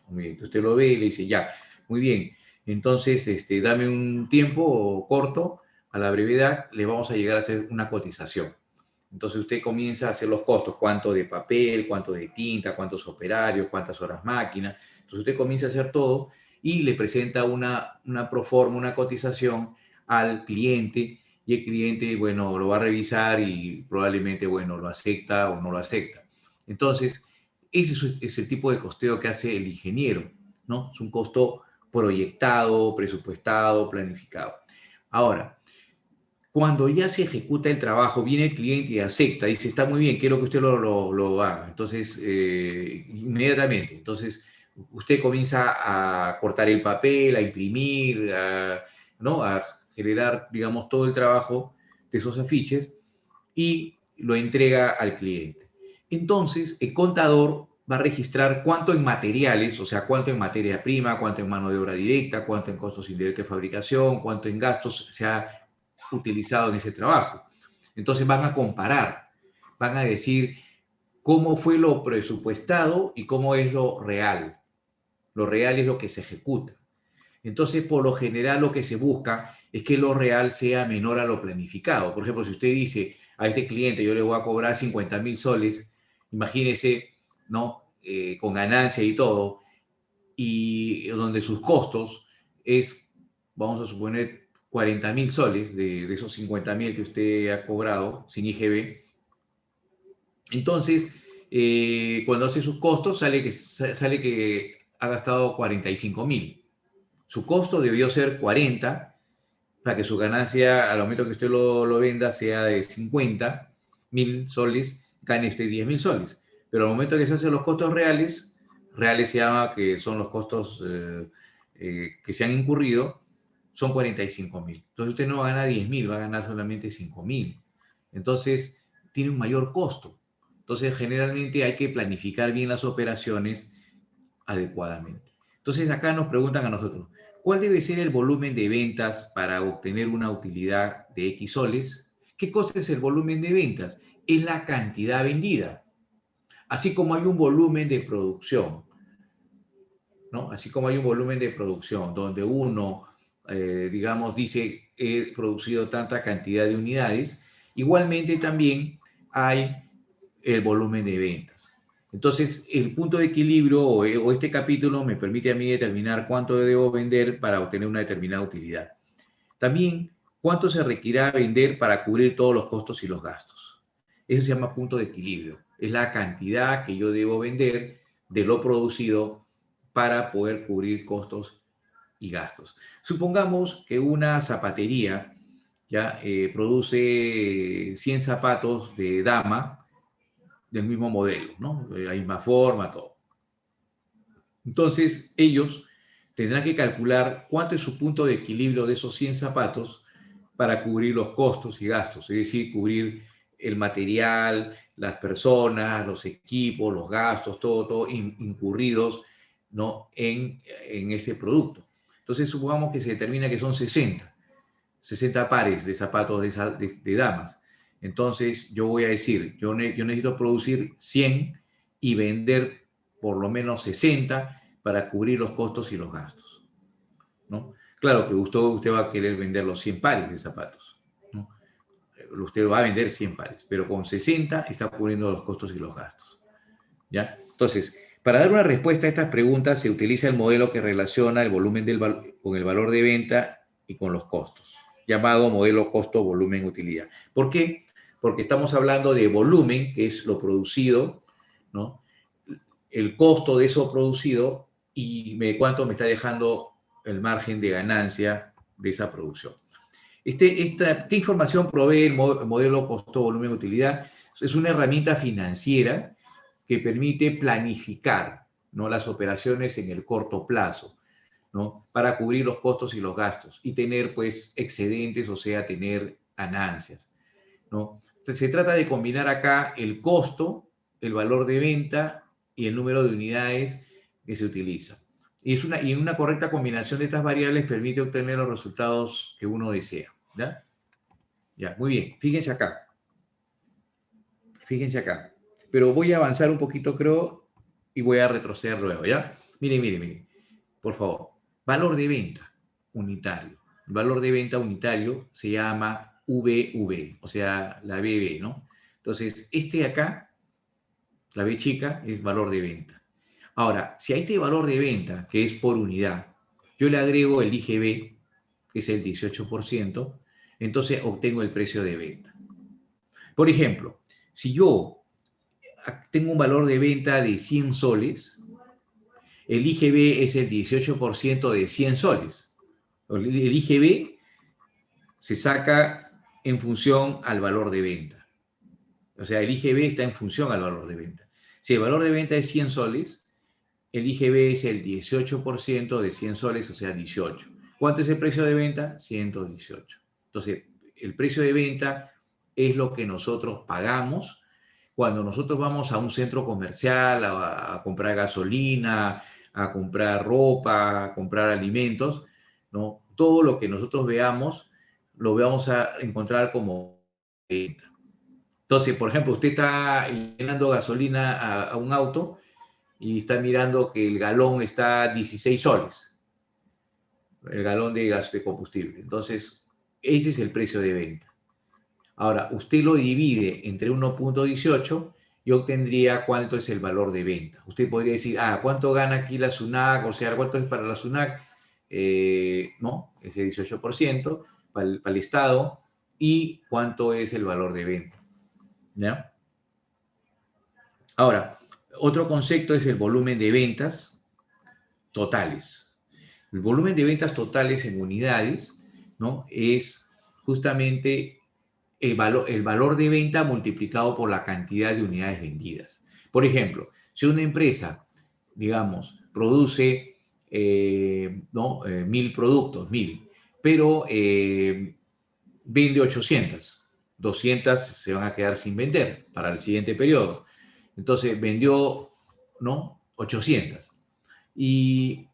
Muy bien. Usted lo ve y le dice, ya, muy bien. Entonces, dame un tiempo corto, a la brevedad, le vamos a llegar a hacer una cotización. Entonces usted comienza a hacer los costos, cuánto de papel, cuánto de tinta, cuántos operarios, cuántas horas máquina. Entonces usted comienza a hacer todo y le presenta una proforma, una cotización al cliente y el cliente, bueno, lo va a revisar y probablemente, bueno, lo acepta o no lo acepta. Entonces, ese es el tipo de costeo que hace el ingeniero, ¿no? Es un costo proyectado, presupuestado, planificado. Ahora, cuando ya se ejecuta el trabajo, viene el cliente y acepta, dice, está muy bien, quiero que usted lo haga. Entonces, inmediatamente, entonces, usted comienza a cortar el papel, a imprimir, ¿no? A generar, digamos, todo el trabajo de esos afiches y lo entrega al cliente. Entonces, el contador va a registrar cuánto en materiales, o sea, cuánto en materia prima, cuánto en mano de obra directa, cuánto en costos indirectos de fabricación, cuánto en gastos se ha utilizado en ese trabajo. Entonces van a comparar, van a decir cómo fue lo presupuestado y cómo es lo real. Lo real es lo que se ejecuta. Entonces, por lo general, lo que se busca es que lo real sea menor a lo planificado. Por ejemplo, si usted dice a este cliente, yo le voy a cobrar 50.000 soles, imagínese, ¿no? Con ganancia y todo, y donde sus costos es, vamos a suponer, 40.000 soles de esos 50.000 que usted ha cobrado sin IGB. Entonces, cuando hace sus costos, sale que ha gastado 45.000. Su costo debió ser 40 para que su ganancia al momento que usted lo venda sea de 50.000 soles, gane usted 10.000 soles. Pero al momento que se hacen los costos reales, reales se llama que son los costos que se han incurrido, son 45.000. Entonces usted no va a ganar 10.000, va a ganar solamente 5.000. Entonces tiene un mayor costo. Entonces generalmente hay que planificar bien las operaciones adecuadamente. Entonces acá nos preguntan a nosotros, ¿cuál debe ser el volumen de ventas para obtener una utilidad de X soles? ¿Qué cosa es el volumen de ventas? Es la cantidad vendida. Así como hay un volumen de producción, ¿no? Así como hay un volumen de producción donde uno, digamos, dice, he producido tanta cantidad de unidades, igualmente también hay el volumen de ventas. Entonces, el punto de equilibrio o este capítulo me permite a mí determinar cuánto debo vender para obtener una determinada utilidad. También, cuánto se requerirá vender para cubrir todos los costos y los gastos. Eso se llama punto de equilibrio. Es la cantidad que yo debo vender de lo producido para poder cubrir costos y gastos. Supongamos que una zapatería ya produce 100 zapatos de dama del mismo modelo, ¿no? De la misma forma, todo. Entonces, ellos tendrán que calcular cuánto es su punto de equilibrio de esos 100 zapatos para cubrir los costos y gastos, es decir, cubrir el material, las personas, los equipos, los gastos, todo incurridos, ¿no? en ese producto. Entonces, supongamos que se determina que son 60 pares de zapatos de damas. Entonces, yo voy a decir, yo necesito producir 100 y vender por lo menos 60 para cubrir los costos y los gastos, ¿no? Claro que usted va a querer vender los 100 pares de zapatos, ¿no? Usted va a vender 100 pares, pero con 60 está cubriendo los costos y los gastos, ¿ya? Entonces, para dar una respuesta a estas preguntas se utiliza el modelo que relaciona el volumen con el valor de venta y con los costos, llamado modelo costo-volumen-utilidad. ¿Por qué? Porque estamos hablando de volumen, que es lo producido, ¿no? El costo de eso producido y cuánto me está dejando el margen de ganancia de esa producción. ¿Qué información provee el modelo costo-volumen-utilidad? Es una herramienta financiera que permite planificar, ¿no? Las operaciones en el corto plazo, ¿no? Para cubrir los costos y los gastos y tener pues excedentes, o sea, tener ganancias, ¿no? Entonces, se trata de combinar acá el costo, el valor de venta y el número de unidades que se utiliza. Y una correcta combinación de estas variables permite obtener los resultados que uno desea. ¿Ya? Ya, muy bien. Fíjense acá. Fíjense acá. Pero voy a avanzar un poquito, creo, y voy a retroceder luego, ¿ya? Mire, por favor. Valor de venta unitario. El valor de venta unitario se llama VV, o sea, la BB, ¿no? Entonces, este de acá, la B chica, es valor de venta. Ahora, si a este valor de venta, que es por unidad, yo le agrego el IGB, que es el 18%, entonces obtengo el precio de venta. Por ejemplo, si yo tengo un valor de venta de 100 soles, el IGB es el 18% de 100 soles. El IGB se saca en función al valor de venta. O sea, el IGB está en función al valor de venta. Si el valor de venta es 100 soles, el IGB es el 18% de 100 soles, o sea, 18. ¿Cuánto es el precio de venta? 118. Entonces, el precio de venta es lo que nosotros pagamos cuando nosotros vamos a un centro comercial a comprar gasolina, a comprar ropa, a comprar alimentos, ¿no? Todo lo que nosotros veamos lo vamos a encontrar como venta. Entonces, por ejemplo, usted está llenando gasolina a un auto y está mirando que el galón está a 16 soles, el galón de gas de combustible. Entonces, ese es el precio de venta. Ahora, usted lo divide entre 1.18 y obtendría cuánto es el valor de venta. Usted podría decir, ¿cuánto gana aquí la SUNAC? O sea, ¿cuánto es para la SUNAC? No, ese 18% para el Estado. ¿Y cuánto es el valor de venta? ¿Ya? Ahora, otro concepto es el volumen de ventas totales. El volumen de ventas totales en unidades, ¿no? Es justamente el valor de venta multiplicado por la cantidad de unidades vendidas. Por ejemplo, si una empresa, digamos, produce ¿no? 1000 productos, 1000, pero vende 800, 200 se van a quedar sin vender para el siguiente periodo. Entonces vendió, ¿no? 800. Y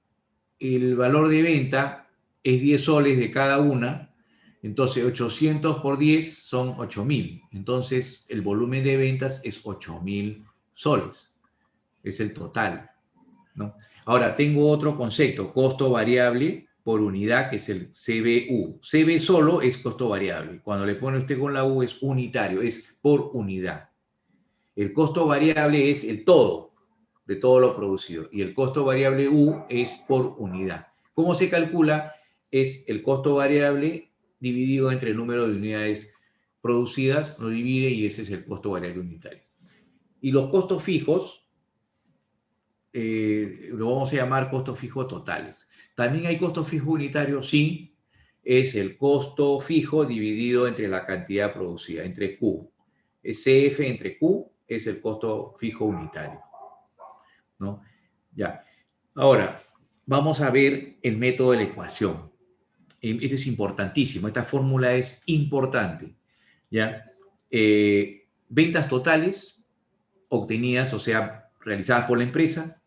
el valor de venta es 10 soles de cada una, entonces 800 por 10 son 8000. Entonces el volumen de ventas es 8000 soles, es el total, ¿no? Ahora, tengo otro concepto, costo variable por unidad, que es el CBU. CB solo es costo variable. Cuando le pone usted con la U es unitario, es por unidad. El costo variable es el todo de todo lo producido y el costo variable U es por unidad. ¿Cómo se calcula? Es el costo variable dividido entre el número de unidades producidas, lo divide y ese es el costo variable unitario. Y los costos fijos, lo vamos a llamar costos fijos totales. También hay costos fijos unitarios, sí, es el costo fijo dividido entre la cantidad producida, entre Q. CF entre Q es el costo fijo unitario, ¿no? Ya. Ahora, vamos a ver el método de la ecuación. Este es importantísimo, esta fórmula es importante, ¿ya? Ventas totales obtenidas, o sea, realizadas por la empresa,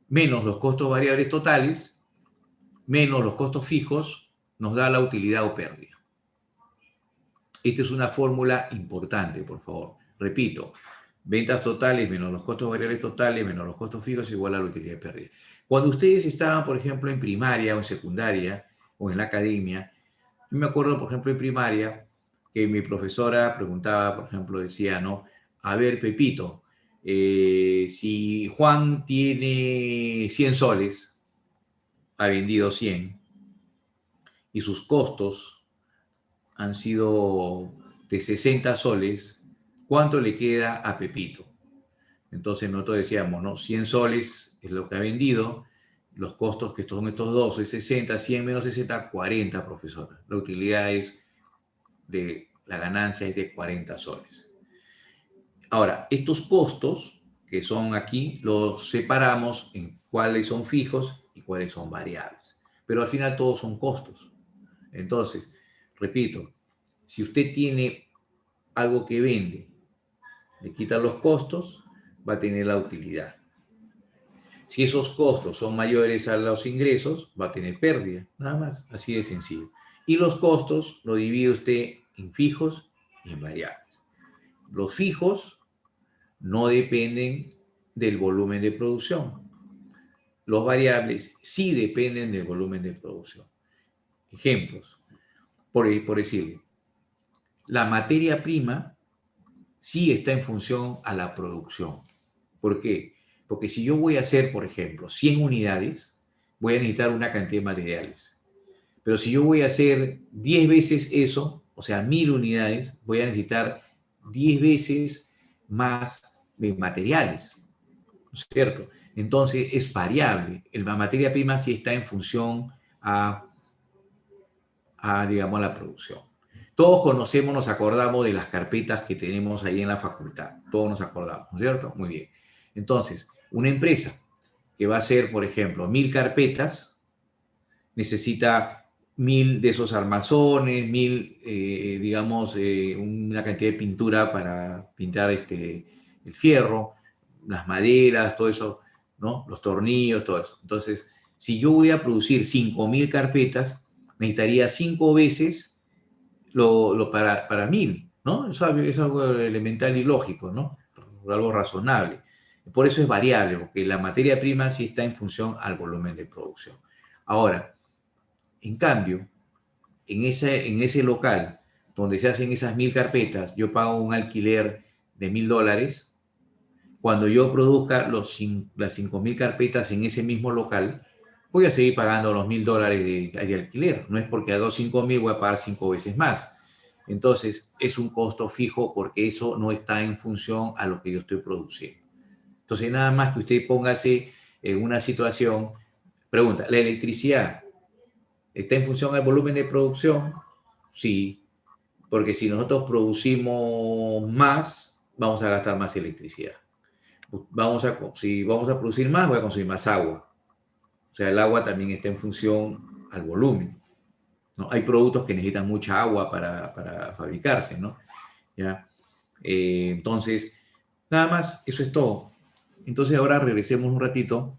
menos los costos variables totales, menos los costos fijos, nos da la utilidad o pérdida. Esta es una fórmula importante, por favor. Repito, ventas totales menos los costos variables totales menos los costos fijos igual a la utilidad y pérdida. Cuando ustedes estaban, por ejemplo, en primaria o en secundaria o en la academia, yo me acuerdo, por ejemplo, en primaria, que mi profesora preguntaba, por ejemplo, decía, ¿no? A ver, Pepito, si Juan tiene 100 soles, ha vendido 100, y sus costos han sido de 60 soles, ¿cuánto le queda a Pepito? Entonces nosotros decíamos, ¿no? 100 soles es lo que ha vendido, los costos que son estos dos es 60, 100 menos 60, 40, profesora. La utilidad es de la ganancia es de 40 soles. Ahora, estos costos que son aquí los separamos en cuáles son fijos y cuáles son variables. Pero al final todos son costos. Entonces, repito, si usted tiene algo que vende, le quitan los costos, va a tener la utilidad. Si esos costos son mayores a los ingresos, va a tener pérdida, nada más, así de sencillo. Y los costos lo divide usted en fijos y en variables. Los fijos no dependen del volumen de producción. los variables sí dependen del volumen de producción. Ejemplos, por decirlo, la materia prima sí está en función a la producción. ¿Por qué? Porque si yo voy a hacer, por ejemplo, 100 unidades, voy a necesitar una cantidad de materiales. Pero si yo voy a hacer 10 veces eso, o sea, 1000 unidades, voy a necesitar 10 veces más de materiales, ¿no es cierto? Entonces es variable. La materia prima sí está en función digamos, a la producción. Todos conocemos, nos acordamos de las carpetas que tenemos ahí en la facultad. Todos nos acordamos, ¿no es cierto? Muy bien. Entonces, una empresa que va a hacer, por ejemplo, 1000 carpetas, necesita 1000 de esos armazones, 1000, digamos, una cantidad de pintura para pintar el fierro, las maderas, todo eso, ¿no? Los tornillos, todo eso. Entonces, si yo voy a producir 5000 carpetas, necesitaría 5 veces para 1000, ¿no? Es algo elemental y lógico, ¿no? Algo razonable. Por eso es variable, porque la materia prima sí está en función al volumen de producción. Ahora, en cambio, en ese local donde se hacen esas 1000 carpetas, yo pago un alquiler de $1000. Cuando yo produzca las 5000 carpetas en ese mismo local, voy a seguir pagando los $1000 de alquiler. No es porque hago 5000 voy a pagar 5 veces más. Entonces, es un costo fijo porque eso no está en función a lo que yo estoy produciendo. Entonces, nada más que usted póngase en una situación, pregunta, ¿la electricidad está en función al volumen de producción? Sí, porque si nosotros producimos más, vamos a gastar más electricidad. Si vamos a producir más, voy a consumir más agua. O sea, el agua también está en función al volumen, ¿no? Hay productos que necesitan mucha agua para fabricarse, ¿no? ¿Ya? Entonces, nada más, eso es todo. Entonces, ahora regresemos un ratito.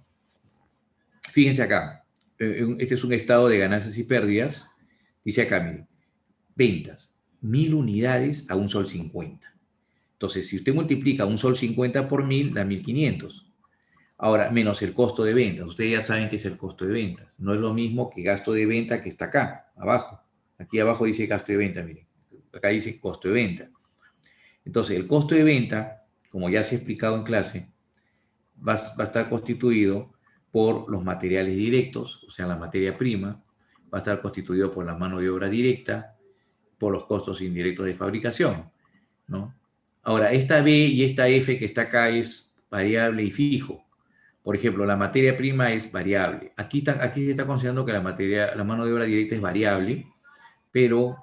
Fíjense acá. Este es un estado de ganancias y pérdidas. Dice acá, miren, ventas, 1000 unidades a un sol 50. Entonces, si usted multiplica un sol 50 por 1000, da 1500. Ahora, menos el costo de ventas. Ustedes ya saben qué es el costo de ventas. No es lo mismo que gasto de venta que está acá, abajo. Aquí abajo dice gasto de venta, miren. Acá dice costo de venta. Entonces, el costo de venta, como ya se ha explicado en clase, va a estar constituido por los materiales directos, o sea, la materia prima, va a estar constituido por la mano de obra directa, por los costos indirectos de fabricación, ¿no? Ahora, esta B y esta F que está acá es variable y fijo. Por ejemplo, la materia prima es variable. Aquí se está considerando que la mano de obra directa es variable, pero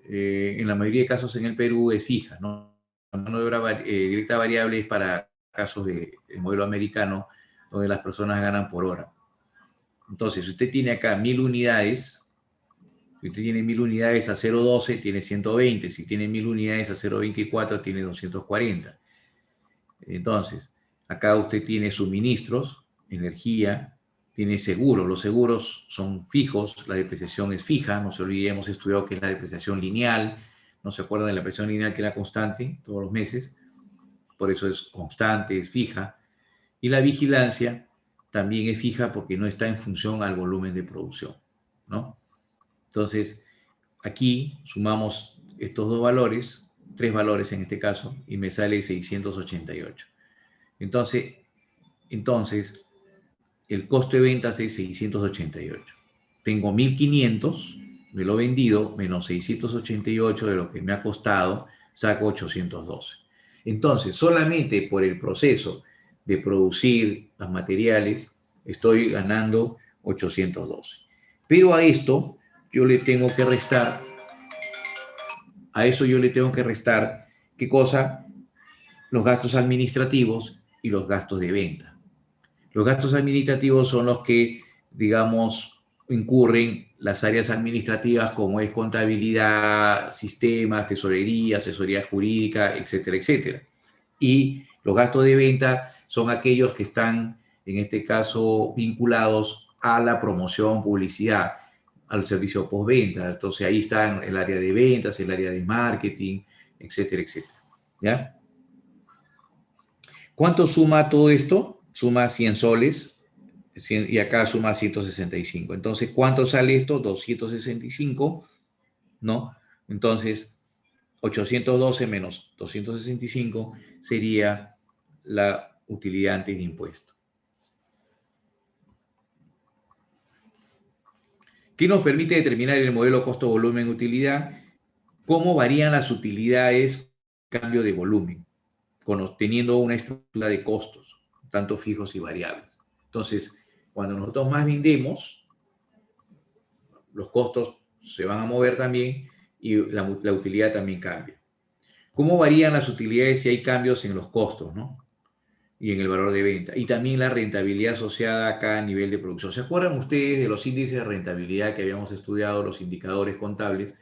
en la mayoría de casos en el Perú es fija, ¿no? La mano de obra directa variable es para casos del modelo americano, donde las personas ganan por hora. Entonces, si usted tiene acá 1000 unidades, si usted tiene 1000 unidades a 0,12, tiene 120. Si tiene 1000 unidades a 0,24, tiene 240. Entonces, acá usted tiene suministros, energía, tiene seguros. Los seguros son fijos, la depreciación es fija. No se olvide, hemos estudiado que es la depreciación lineal. No se acuerdan de la depreciación lineal que era constante todos los meses. Por eso es constante, es fija. Y la vigilancia también es fija porque no está en función al volumen de producción, ¿no? Entonces, aquí sumamos estos dos valores, tres valores en este caso, y me sale 688. Entonces, el costo de ventas es 688. Tengo 1500 de lo vendido, menos 688 de lo que me ha costado, saco 812. Entonces, solamente por el proceso de producir los materiales, estoy ganando 812. Pero a esto yo le tengo que restar, ¿qué cosa? Los gastos administrativos y los gastos de venta. Los gastos administrativos son los que, digamos, incurren las áreas administrativas como es contabilidad, sistemas, tesorería, asesoría jurídica, etcétera, etcétera. Y los gastos de venta son aquellos que están, en este caso, vinculados a la promoción, publicidad, al servicio postventa. Entonces ahí están el área de ventas, el área de marketing, etcétera, etcétera. ¿Ya? ¿Cuánto suma todo esto? Suma 100 soles Y acá suma 165. Entonces, ¿cuánto sale esto? 265, ¿no? Entonces, 812 menos 265 sería la utilidad antes de impuesto. ¿Qué nos permite determinar el modelo costo-volumen-utilidad? ¿Cómo varían las utilidades cambio de volumen, teniendo una estructura de costos, tanto fijos y variables? Entonces, cuando nosotros más vendemos, los costos se van a mover también y la utilidad también cambia. ¿Cómo varían las utilidades si hay cambios en los costos, ¿no? Y en el valor de venta? Y también la rentabilidad asociada a cada nivel de producción. ¿Se acuerdan ustedes de los índices de rentabilidad que habíamos estudiado, los indicadores contables?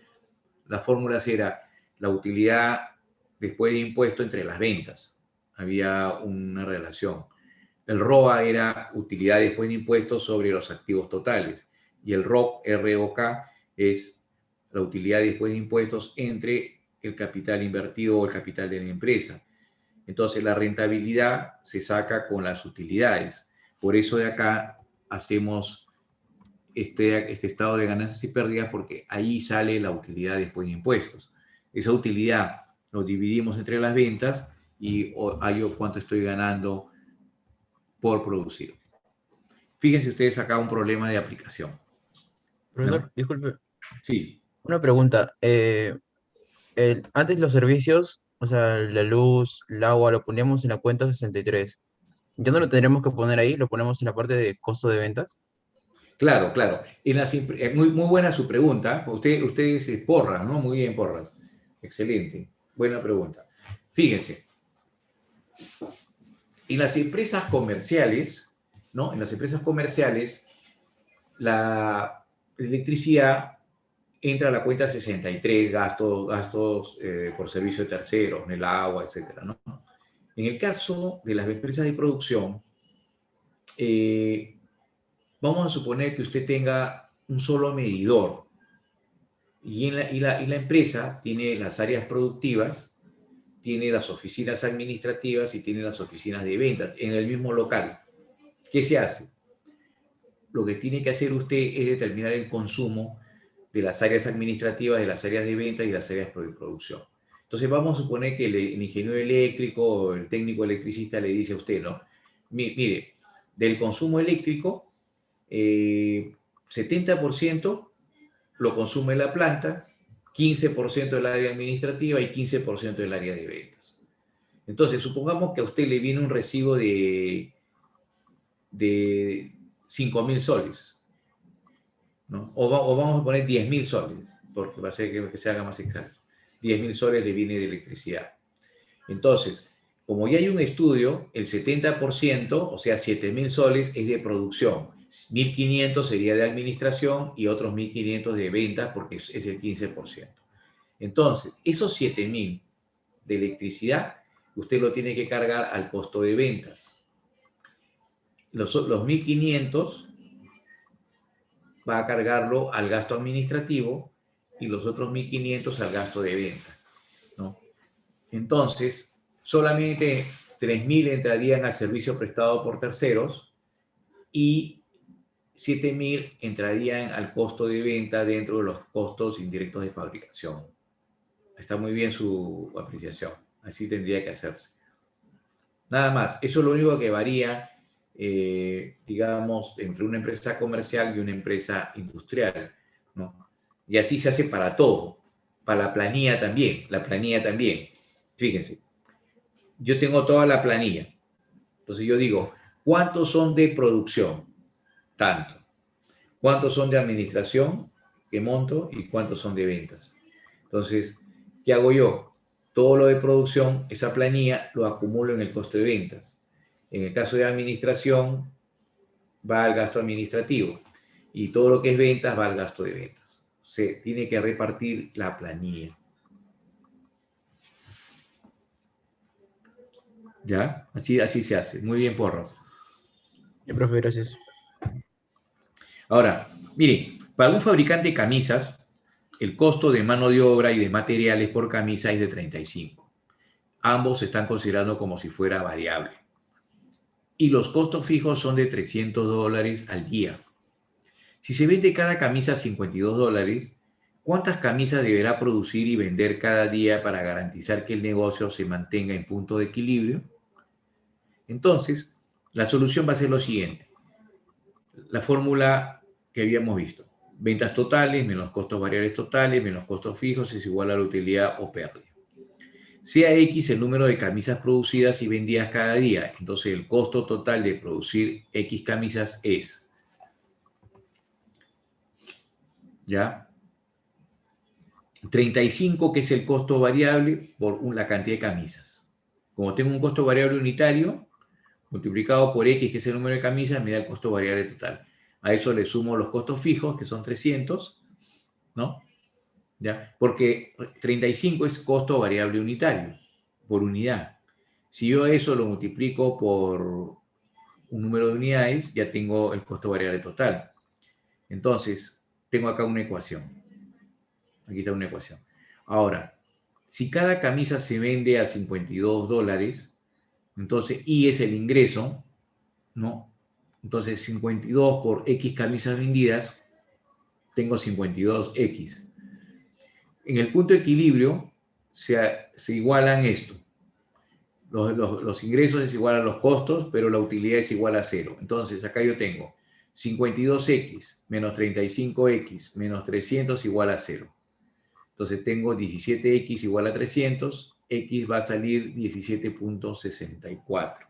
Las fórmulas era la utilidad después de impuesto entre las ventas. Había una relación. El ROA era utilidad después de impuestos sobre los activos totales. Y el ROC es la utilidad después de impuestos entre el capital invertido o el capital de la empresa. Entonces, la rentabilidad se saca con las utilidades. Por eso de acá hacemos este estado de ganancias y pérdidas, porque ahí sale la utilidad después de impuestos. Esa utilidad lo dividimos entre las ventas y hallo cuánto estoy ganando por producir. Fíjense ustedes acá un problema de aplicación, ¿no? Profesor, disculpe, Sí, una pregunta. Antes los servicios, o sea, la luz, el agua, lo poníamos en la cuenta 63. ¿Ya no lo tendremos que poner ahí? ¿Lo ponemos en la parte de costo de ventas? claro, claro. Muy, muy buena su pregunta. Ustedes Porras, ¿no? Muy bien, Porras. Excelente. Buena pregunta. Fíjense, en las empresas comerciales, ¿no? En las empresas comerciales, la electricidad entra a la cuenta 63, gastos por servicio de terceros, en el agua, etcétera, ¿no? En el caso de las empresas de producción, eh, vamos a suponer que usted tenga un solo medidor y la empresa tiene las áreas productivas, tiene las oficinas administrativas y tiene las oficinas de ventas en el mismo local. ¿Qué se hace? Lo que tiene que hacer usted es determinar el consumo de las áreas administrativas, de las áreas de venta y de las áreas de producción. Entonces vamos a suponer que el ingeniero eléctrico o el técnico electricista le dice a usted, ¿no? Mire, del consumo eléctrico, 70% lo consume la planta, 15% del área administrativa y 15% del área de ventas. Entonces, supongamos que a usted le viene un recibo de 5.000 soles, ¿no? O vamos a poner 10.000 soles, porque va a ser que se haga más exacto. 10.000 soles le viene de electricidad. Entonces, como ya hay un estudio, el 70%, o sea, 7.000 soles, es de producción. 1.500 sería de administración y otros 1.500 de ventas, porque es el 15%. Entonces, esos 7.000 de electricidad, usted lo tiene que cargar al costo de ventas. Los 1.500 va a cargarlo al gasto administrativo y los otros 1.500 al gasto de venta, ¿no? Entonces, solamente 3.000 entrarían al servicio prestado por terceros y 7.000 entrarían al costo de venta dentro de los costos indirectos de fabricación. Está muy bien su apreciación. Así tendría que hacerse. Nada más. Eso es lo único que varía, digamos, entre una empresa comercial y una empresa industrial, ¿no? Y así se hace para todo. Para la planilla también. La planilla también. Fíjense. Yo tengo toda la planilla. Entonces yo digo, ¿cuántos son de producción? Tanto. ¿Cuántos son de administración? ¿Qué monto? ¿Y cuántos son de ventas? Entonces, ¿qué hago yo? Todo lo de producción, esa planilla, lo acumulo en el costo de ventas. En el caso de administración, va al gasto administrativo. Y todo lo que es ventas va al gasto de ventas. Se tiene que repartir la planilla. ¿Ya? Así se hace. Muy bien, Porras. Ya, profe, gracias. Ahora, mire, para un fabricante de camisas, el costo de mano de obra y de materiales por camisa es de 35. Ambos se están considerando como si fuera variable. y los costos fijos son de $300 al día. Si se vende cada camisa a $52, ¿cuántas camisas deberá producir y vender cada día para garantizar que el negocio se mantenga en punto de equilibrio? Entonces, la solución va a ser lo siguiente. La fórmula que habíamos visto. Ventas totales menos costos variables totales menos costos fijos es igual a la utilidad o pérdida. Sea X el número de camisas producidas y vendidas cada día. Entonces, el costo total de producir X camisas es, ¿ya? 35, que es el costo variable por la cantidad de camisas. Como tengo un costo variable unitario, multiplicado por X, que es el número de camisas, me da el costo variable total. A eso le sumo los costos fijos, que son 300, ¿no? ¿Ya? Porque 35 es costo variable unitario, por unidad. Si yo eso lo multiplico por un número de unidades, ya tengo el costo variable total. Entonces, tengo acá una ecuación. Aquí está una ecuación. Ahora, si cada camisa se vende a $52, entonces I es el ingreso, ¿no? Entonces, 52 por X camisas vendidas, tengo 52X. En el punto de equilibrio se igualan esto. Los ingresos es igual a los costos, pero la utilidad es igual a 0. Entonces, acá yo tengo 52X menos 35X menos 300 igual a 0. Entonces, tengo 17X igual a 300. X va a salir 17.64.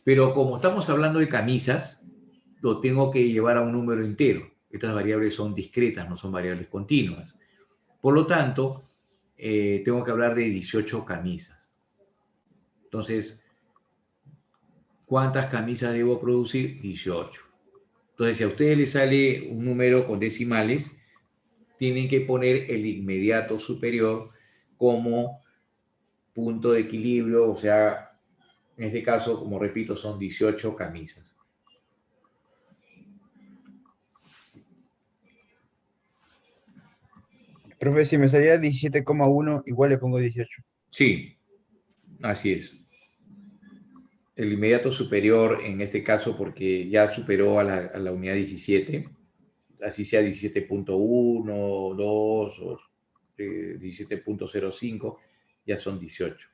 Pero como estamos hablando de camisas, lo tengo que llevar a un número entero. Estas variables son discretas, no son variables continuas. Por lo tanto, tengo que hablar de 18 camisas. Entonces, ¿cuántas camisas debo producir? 18. Entonces, si a ustedes les sale un número con decimales, tienen que poner el inmediato superior como punto de equilibrio, o sea, en este caso, como repito, son 18 camisas. Profe, si me salía 17,1 igual le pongo 18. Sí, así es. El inmediato superior, en este caso, porque ya superó a la unidad 17, así sea 17.1, 2 o 17.05, ya son 18.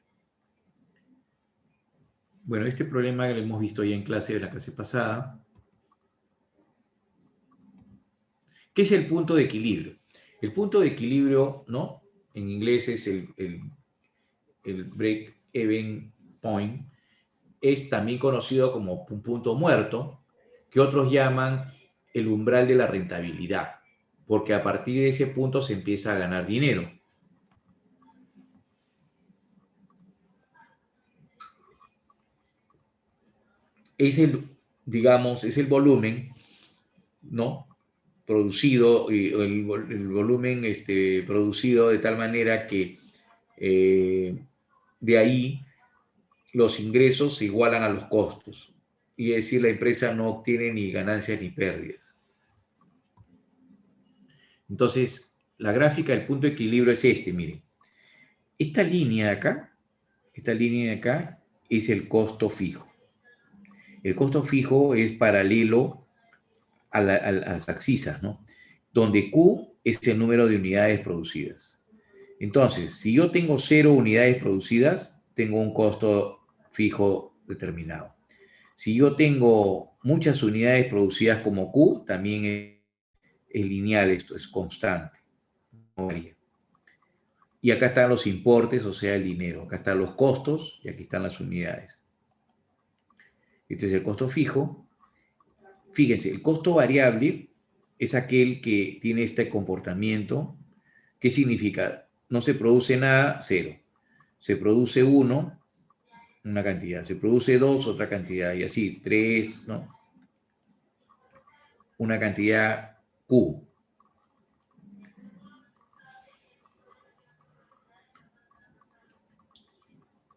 Bueno, este problema que lo hemos visto ya en clase, de la clase pasada. ¿Qué es el punto de equilibrio? El punto de equilibrio, ¿no? En inglés es el break-even point. Es también conocido como un punto muerto, que otros llaman el umbral de la rentabilidad, porque a partir de ese punto se empieza a ganar dinero. Es digamos, es el volumen, ¿no? Producido, el volumen producido de tal manera que de ahí los ingresos se igualan a los costos. Y es decir, la empresa no obtiene ni ganancias ni pérdidas. Entonces, la gráfica del punto de equilibrio es miren. Esta línea de acá es el costo fijo. El costo fijo es paralelo a las abscisas, ¿no? Donde Q es el número de unidades producidas. Entonces, si yo tengo 0 unidades producidas, tengo un costo fijo determinado. Si yo tengo muchas unidades producidas como Q, también es lineal, esto es constante, no varía. Y acá están los importes, o sea, el dinero. Acá están los costos y aquí están las unidades. Este es el costo fijo. Fíjense, el costo variable es aquel que tiene este comportamiento. ¿Qué significa? No se produce nada, 0. Se produce 1, una cantidad. Se produce 2, otra cantidad. Y así, 3, ¿no? Una cantidad Q.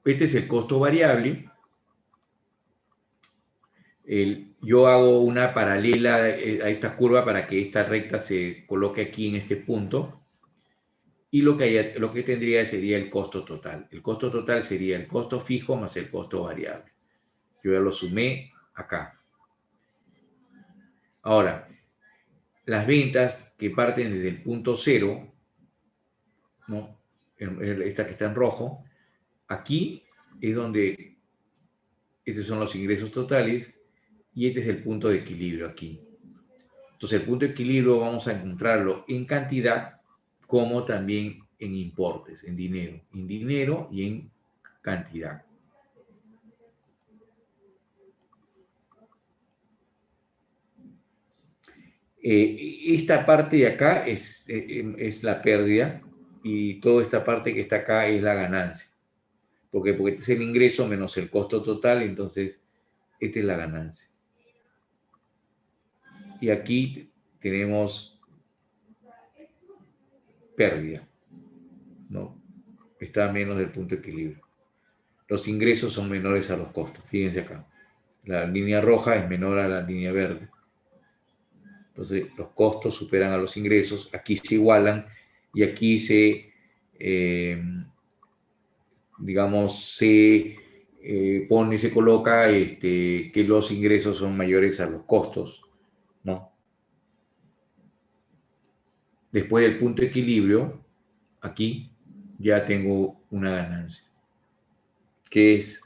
Este es el costo variable. Yo hago una paralela a esta curva para que esta recta se coloque aquí en este punto. Y lo que tendría sería el costo total. El costo total sería el costo fijo más el costo variable. Yo ya lo sumé acá. Ahora, las ventas que parten desde el punto cero, ¿no? Esta que está en rojo, aquí es donde estos son los ingresos totales y este es el punto de equilibrio aquí. Entonces, el punto de equilibrio vamos a encontrarlo en cantidad como también en importes, en dinero y en cantidad. Esta parte de acá es la pérdida y toda esta parte que está acá es la ganancia. Porque este es el ingreso menos el costo total, entonces esta es la ganancia. Y aquí tenemos pérdida, ¿no? Está menos del punto de equilibrio. Los ingresos son menores a los costos, fíjense acá. La línea roja es menor a la línea verde. Entonces los costos superan a los ingresos, aquí se igualan y aquí digamos, se coloca que los ingresos son mayores a los costos, ¿no? Después del punto de equilibrio, aquí ya tengo una ganancia, que es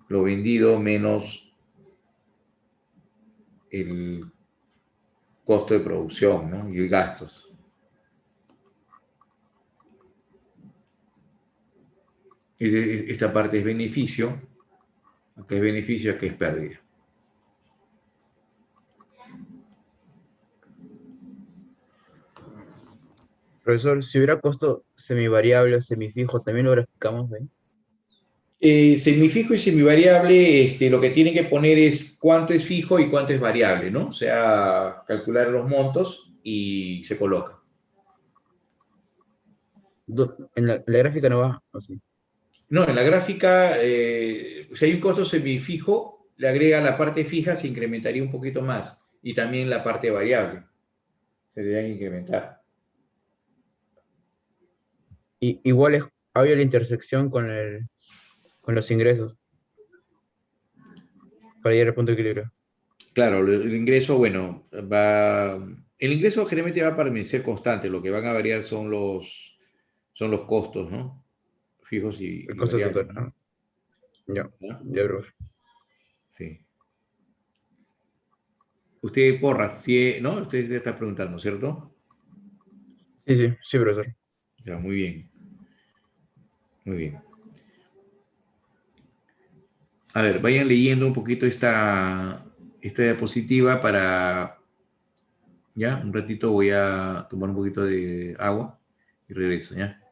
lo vendido menos el costo de producción, ¿no? Y gastos. Esta parte es beneficio, acá es beneficio, acá es pérdida. Profesor, si hubiera costo semivariable o semifijo, ¿también lo graficamos ahí? Semifijo y semivariable, lo que tiene que poner es cuánto es fijo y cuánto es variable, ¿no? O sea, calcular los montos y se coloca. En la gráfica no va, ¿o sí? No, en la gráfica, si hay un costo semifijo, le agrega la parte fija, se incrementaría un poquito más. Y también la parte variable, se debería incrementar. Igual había la intersección con los ingresos para llegar al punto de equilibrio. Claro, el ingreso, bueno, el ingreso generalmente va a permanecer constante, lo que van a variar son los costos, ¿no? Fijos El y costo variables, total. ¿no? Ya, ¿Ya? ya, profe. Sí. Usted, porra, sí, ¿no? Usted está preguntando, ¿cierto? Sí, sí, sí, profesor. Ya, muy bien, muy bien. A ver, vayan leyendo un poquito esta diapositiva para, ya, un ratito voy a tomar un poquito de agua y regreso, ¿ya?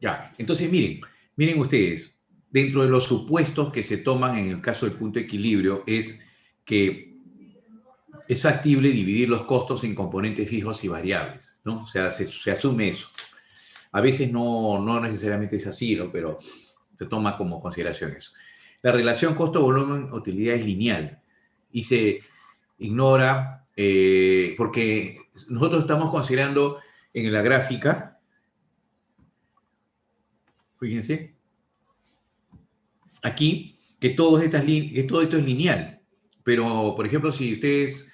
Ya, entonces miren ustedes, dentro de los supuestos que se toman en el caso del punto de equilibrio es que es factible dividir los costos en componentes fijos y variables, ¿no? O sea, se asume eso. A veces no necesariamente es así, ¿no? Pero se toma como consideración eso. La relación costo-volumen-utilidad es lineal y se ignora porque nosotros estamos considerando en la gráfica, fíjense, aquí que todo esto es lineal. Pero, por ejemplo, si ustedes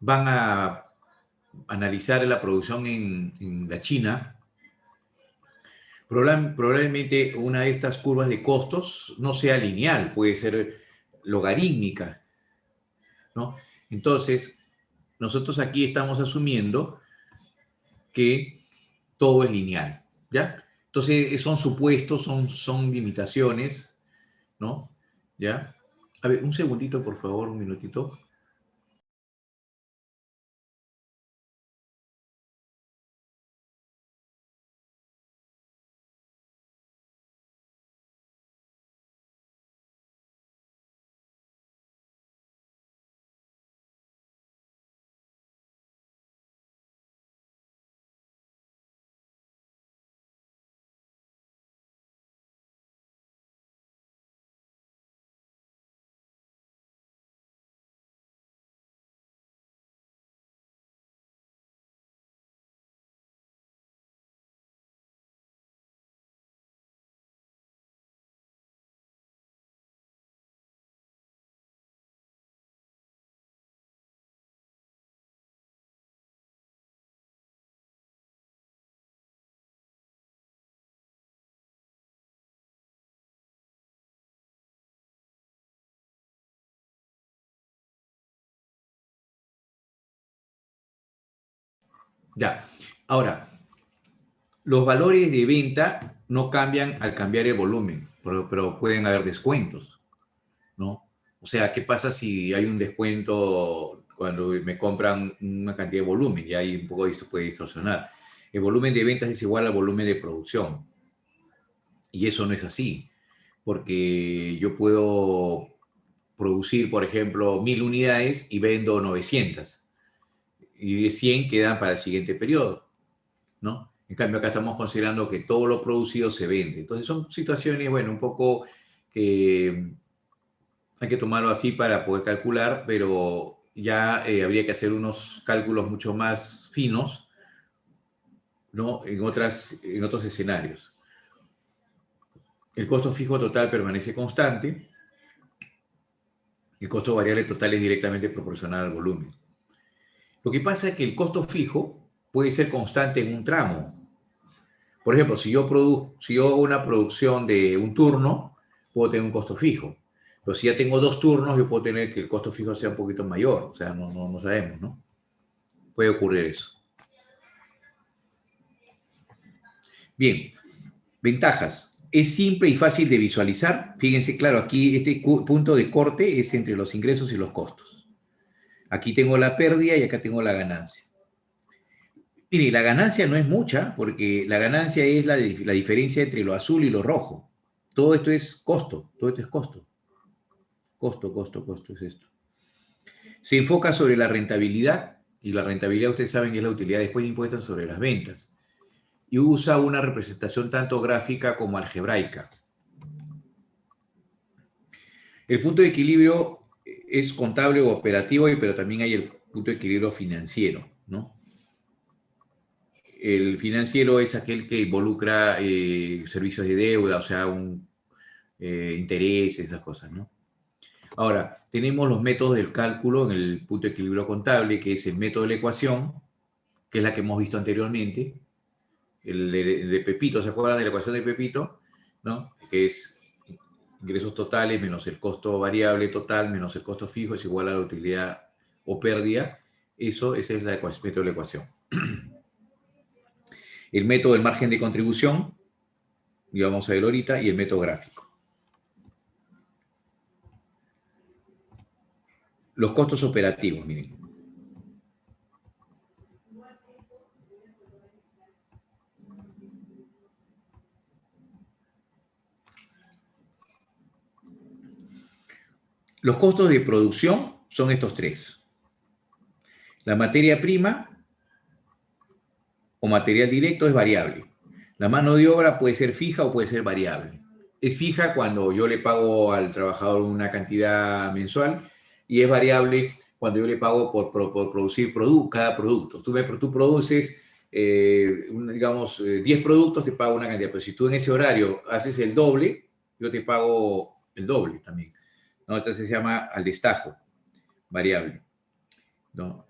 van a analizar la producción en la China, probablemente una de estas curvas de costos no sea lineal, puede ser logarítmica, ¿no? Entonces, nosotros aquí estamos asumiendo que todo es lineal, ¿ya? Entonces, son supuestos, son limitaciones, ¿no? ¿Ya? A ver, un segundito, por favor, un minutito. Ya. Ahora, los valores de venta no cambian al cambiar el volumen, pero pueden haber descuentos, ¿no? O sea, ¿qué pasa si hay un descuento cuando me compran una cantidad de volumen? Y ahí un poco esto puede distorsionar. El volumen de ventas es igual al volumen de producción. Y eso no es así, porque yo puedo producir, por ejemplo, 1000 unidades y vendo 900. Y de 100 quedan para el siguiente periodo, ¿no? En cambio, acá estamos considerando que todo lo producido se vende. Entonces, son situaciones, bueno, un poco que hay que tomarlo así para poder calcular, pero ya habría que hacer unos cálculos mucho más finos, ¿no? En otros escenarios. El costo fijo total permanece constante. El costo variable total es directamente proporcional al volumen. Lo que pasa es que el costo fijo puede ser constante en un tramo. Por ejemplo, si yo hago una producción de un turno, puedo tener un costo fijo. Pero si ya tengo dos turnos, yo puedo tener que el costo fijo sea un poquito mayor. O sea, no sabemos, ¿no? Puede ocurrir eso. Bien, ventajas. Es simple y fácil de visualizar. Fíjense, claro, aquí este punto de corte es entre los ingresos y los costos. Aquí tengo la pérdida y acá tengo la ganancia. Mire, la ganancia no es mucha, porque la ganancia es la diferencia entre lo azul y lo rojo. Todo esto es costo, todo esto es costo. Costo es esto. Se enfoca sobre la rentabilidad, y la rentabilidad ustedes saben que es la utilidad después de impuestos sobre las ventas. Y usa una representación tanto gráfica como algebraica. El punto de equilibrio es contable o operativo, pero también hay el punto de equilibrio financiero, ¿no? El financiero es aquel que involucra servicios de deuda, o sea, intereses, esas cosas, ¿no? Ahora, tenemos los métodos del cálculo en el punto de equilibrio contable, que es el método de la ecuación, que es la que hemos visto anteriormente, el de Pepito, ¿se acuerdan de la ecuación de Pepito? ¿No? Que es ingresos totales menos el costo variable total menos el costo fijo es igual a la utilidad o pérdida. Esa es el método de la ecuación. El método del margen de contribución, y vamos a ver ahorita, y el método gráfico. Los costos operativos, miren. Los costos de producción son estos tres. La materia prima o material directo es variable. La mano de obra puede ser fija o puede ser variable. Es fija cuando yo le pago al trabajador una cantidad mensual y es variable cuando yo le pago por producir cada producto. Tú produces, digamos, 10 productos, te pago una cantidad, pero si tú en ese horario haces el doble, yo te pago el doble también, ¿no? Entonces se llama al destajo, variable, ¿no?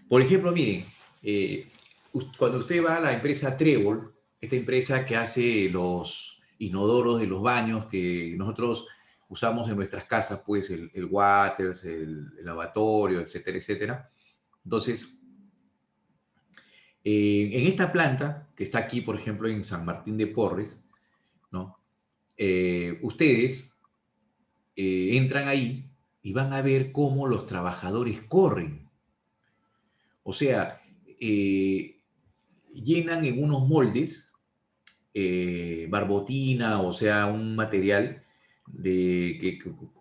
Por ejemplo, miren, cuando usted va a la empresa Trébol, esta empresa que hace los inodoros de los baños que nosotros usamos en nuestras casas, pues el waters, el lavatorio, etcétera, etcétera. Entonces, en esta planta, que está aquí, por ejemplo, en San Martín de Porres, ¿no? Ustedes entran ahí y van a ver cómo los trabajadores corren. O sea, llenan en unos moldes barbotina, o sea, un material que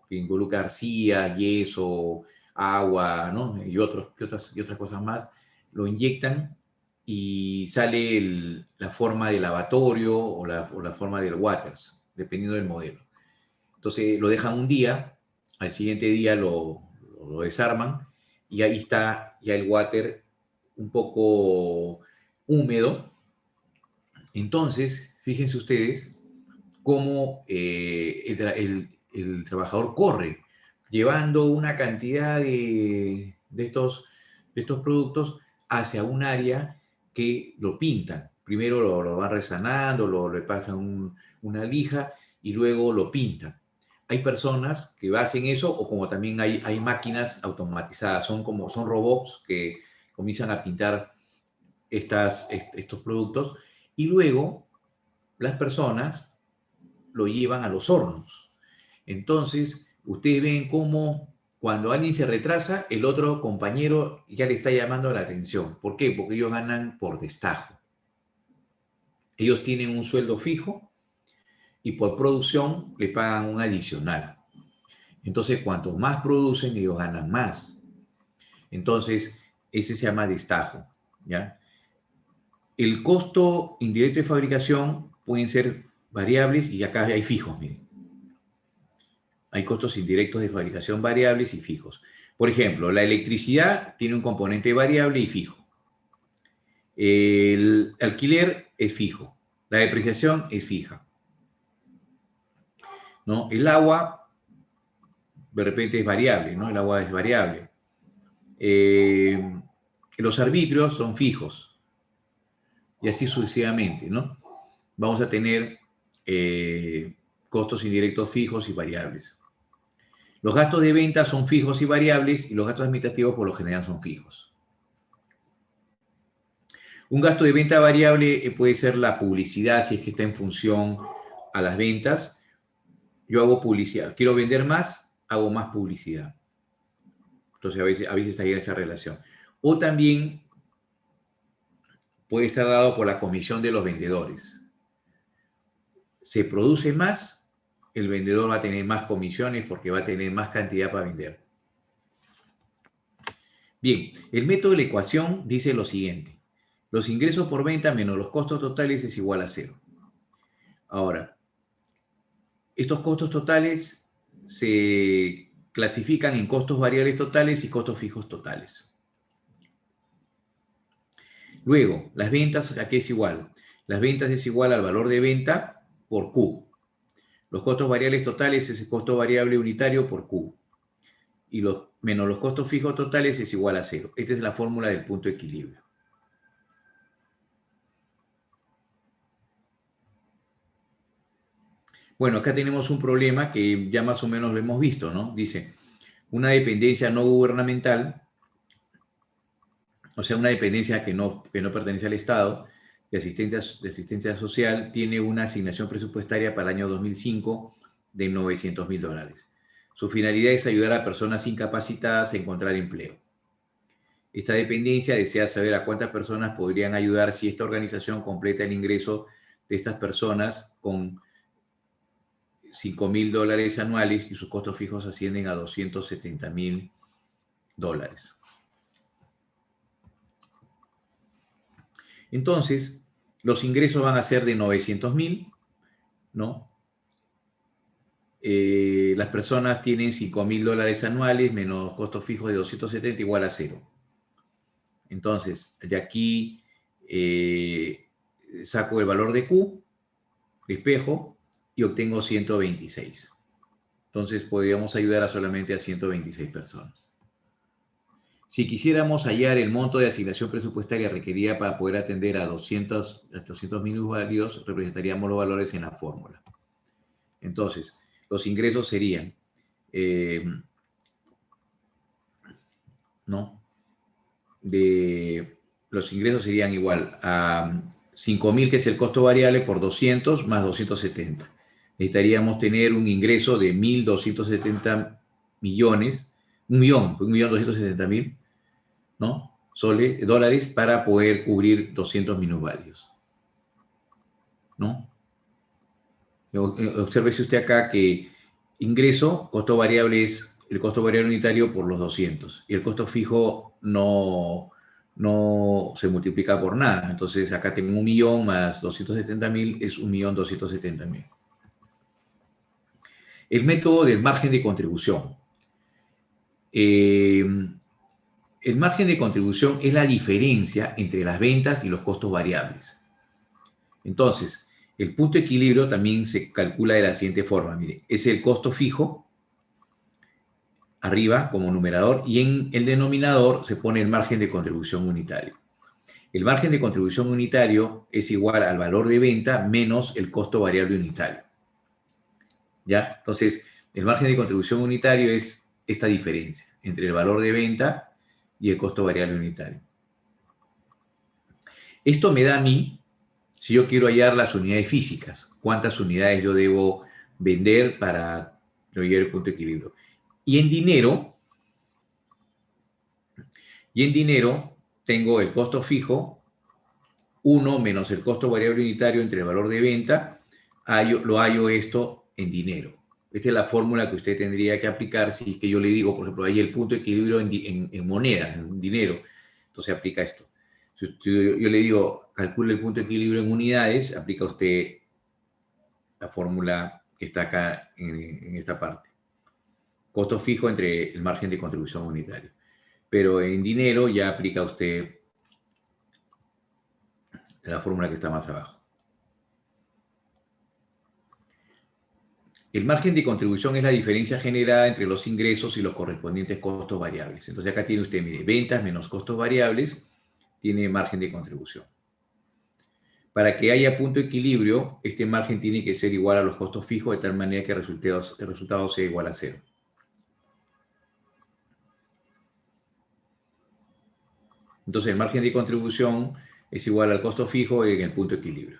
involucra arcilla, yeso, agua, ¿no? Y otras cosas más, lo inyectan y sale la forma del lavatorio o la forma del waters, dependiendo del modelo. Entonces lo dejan un día, al siguiente día lo desarman y ahí está ya el water un poco húmedo. Entonces, fíjense ustedes cómo el trabajador corre llevando una cantidad de estos productos hacia un área que lo pintan. Primero lo van resanando, le pasan una lija y luego lo pintan. Hay personas que hacen eso o como también hay máquinas automatizadas, son robots que comienzan a pintar estos productos y luego las personas lo llevan a los hornos. Entonces, ustedes ven cómo cuando alguien se retrasa, el otro compañero ya le está llamando la atención. ¿Por qué? Porque ellos ganan por destajo. Ellos tienen un sueldo fijo y por producción le pagan un adicional. Entonces, cuanto más producen, ellos ganan más. Entonces, ese se llama destajo, ¿ya? El costo indirecto de fabricación pueden ser variables y acá hay fijos, miren. Hay costos indirectos de fabricación variables y fijos. Por ejemplo, la electricidad tiene un componente variable y fijo. El alquiler es fijo. La depreciación es fija, ¿no? El agua, de repente, es variable, ¿no? El agua es variable. Los arbitrios son fijos y así sucesivamente, ¿no? Vamos a tener costos indirectos fijos y variables. Los gastos de venta son fijos y variables y los gastos administrativos por lo general son fijos. Un gasto de venta variable puede ser la publicidad, si es que está en función a las ventas. Yo hago publicidad. Quiero vender más, hago más publicidad. Entonces, a veces hay esa relación. O también puede estar dado por la comisión de los vendedores. Se produce más, el vendedor va a tener más comisiones porque va a tener más cantidad para vender. Bien, el método de la ecuación dice lo siguiente. Los ingresos por venta menos los costos totales es igual a cero. Ahora, estos costos totales se clasifican en costos variables totales y costos fijos totales. Luego, las ventas, ¿a qué es igual? Las ventas es igual al valor de venta por Q. Los costos variables totales es el costo variable unitario por Q. Y menos los costos fijos totales es igual a cero. Esta es la fórmula del punto de equilibrio. Bueno, acá tenemos un problema que ya más o menos lo hemos visto, ¿no? Dice, una dependencia no gubernamental, o sea, una dependencia que no pertenece al Estado, de asistencia social, tiene una asignación presupuestaria para el año 2005 de $900.000. Su finalidad es ayudar a personas incapacitadas a encontrar empleo. Esta dependencia desea saber a cuántas personas podrían ayudar si esta organización completa el ingreso de estas personas $5.000 anuales y sus costos fijos ascienden a $270.000. Entonces, los ingresos van a ser de 900.000, ¿no? Las personas tienen $5.000 anuales menos costos fijos de 270 igual a 0. Entonces, de aquí saco el valor de Q, despejo, y obtengo 126. Entonces, podríamos ayudar a solamente a 126 personas. Si quisiéramos hallar el monto de asignación presupuestaria requerida para poder atender a 200 minusválidos, representaríamos los valores en la fórmula. Entonces, los ingresos serían, los ingresos serían igual a 5.000, que es el costo variable, por 200 más 270. Necesitaríamos tener un ingreso de 1.270 millones, 1.270.000, ¿no? Dólares para poder cubrir 200 minusválidos, ¿no? Obsérvese usted acá que ingreso, costo variable es el costo variable unitario por los 200 y el costo fijo no se multiplica por nada. Entonces acá tengo 1.000.000 más 270.000 es 1.270.000. El método del margen de contribución. El margen de contribución es la diferencia entre las ventas y los costos variables. Entonces, el punto de equilibrio también se calcula de la siguiente forma. Mire, es el costo fijo arriba como numerador y en el denominador se pone el margen de contribución unitario. El margen de contribución unitario es igual al valor de venta menos el costo variable unitario. ¿Ya? Entonces, el margen de contribución unitario es esta diferencia entre el valor de venta y el costo variable unitario. Esto me da a mí, si yo quiero hallar las unidades físicas, cuántas unidades yo debo vender para llegar al punto de equilibrio. Y en dinero tengo el costo fijo, 1 menos el costo variable unitario entre el valor de venta, lo hallo esto en dinero. Esta es la fórmula que usted tendría que aplicar si es que yo le digo, por ejemplo, ahí el punto de equilibrio en moneda, en dinero. Entonces aplica esto. Si yo le digo, calcule el punto de equilibrio en unidades, aplica usted la fórmula que está acá en esta parte. Costo fijo entre el margen de contribución unitario. Pero en dinero ya aplica usted la fórmula que está más abajo. El margen de contribución es la diferencia generada entre los ingresos y los correspondientes costos variables. Entonces acá tiene usted, mire, ventas menos costos variables, tiene margen de contribución. Para que haya punto de equilibrio, este margen tiene que ser igual a los costos fijos de tal manera que el resultado sea igual a 0. Entonces el margen de contribución es igual al costo fijo en el punto de equilibrio.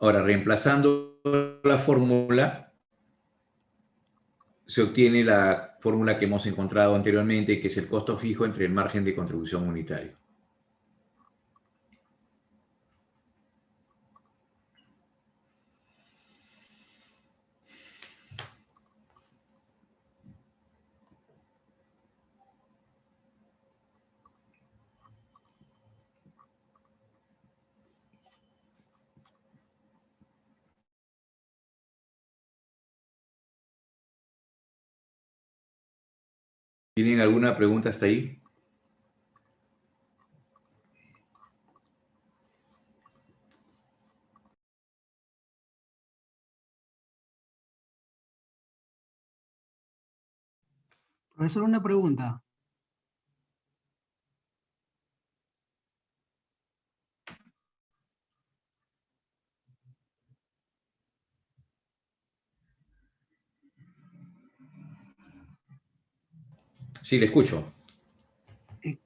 Ahora, reemplazando la fórmula, se obtiene la fórmula que hemos encontrado anteriormente, que es el costo fijo entre el margen de contribución unitario. ¿Tienen alguna pregunta hasta ahí? Profesor, una pregunta. Sí, le escucho.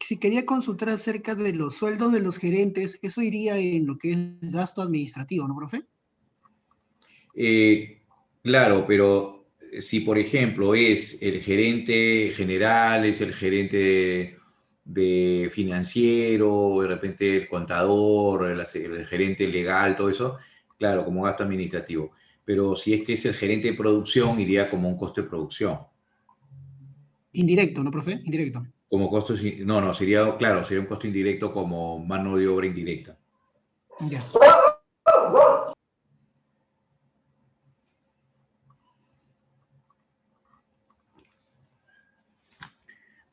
Si quería consultar acerca de los sueldos de los gerentes, eso iría en lo que es el gasto administrativo, ¿no, profe? Claro, pero si por ejemplo es el gerente general, es el gerente de financiero, de repente el contador, el gerente legal, todo eso, Claro, como gasto administrativo. Pero si es que es el gerente de producción, iría como un costo de producción. Indirecto, ¿no, profe? Indirecto. Como costo, no, no, sería, claro, sería un costo indirecto como mano de obra indirecta. Ya.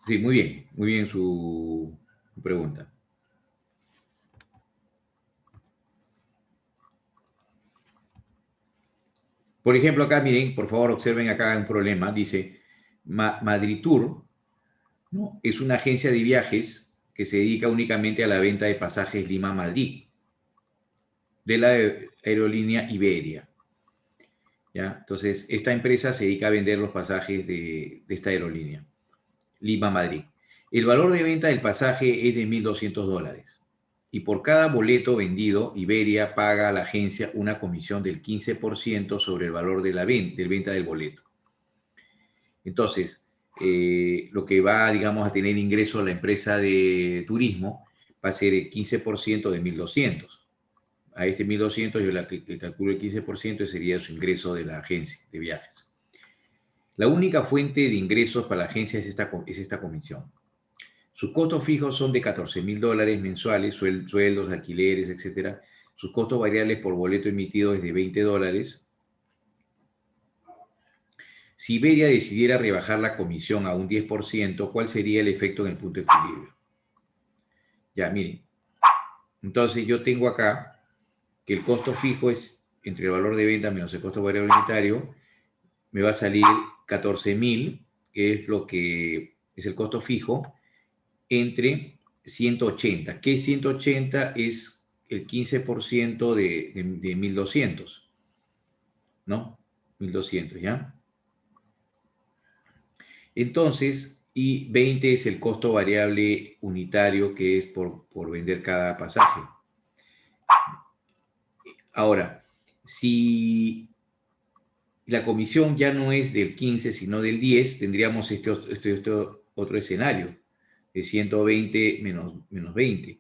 Sí, muy bien su pregunta. Por ejemplo, acá, miren, por favor, observen acá un problema. Dice, Madrid Tour, ¿no? Es una agencia de viajes que se dedica únicamente a la venta de pasajes Lima-Madrid, de la aerolínea Iberia. ¿Ya? Entonces, esta empresa se dedica a vender los pasajes de esta aerolínea, Lima-Madrid. El valor de venta del pasaje es de $1.200. Y por cada boleto vendido, Iberia paga a la agencia una comisión del 15% sobre el valor de la venta del boleto. Entonces, lo que va, digamos, a tener ingreso la empresa de turismo va a ser el 15% de 1.200. A este 1.200 yo le calculo el 15% y sería su ingreso de la agencia de viajes. La única fuente de ingresos para la agencia es esta comisión. Sus costos fijos son de $14.000 mensuales, sueldos, alquileres, etc. Sus costos variables por boleto emitido es de $20. Si Iberia decidiera rebajar la comisión a un 10%, ¿cuál sería el efecto en el punto de equilibrio? Ya, miren. Entonces yo tengo acá que el costo fijo es entre el valor de venta menos el costo variable unitario, me va a salir 14.000, que es lo que es el costo fijo, entre 180. ¿Qué 180? Es el 15% de 1.200, ¿no? 1.200, ¿ya? Entonces, y 20 es el costo variable unitario que es por vender cada pasaje. Ahora, si la comisión ya no es del 15, sino del 10, tendríamos este otro escenario, de 120 menos 20.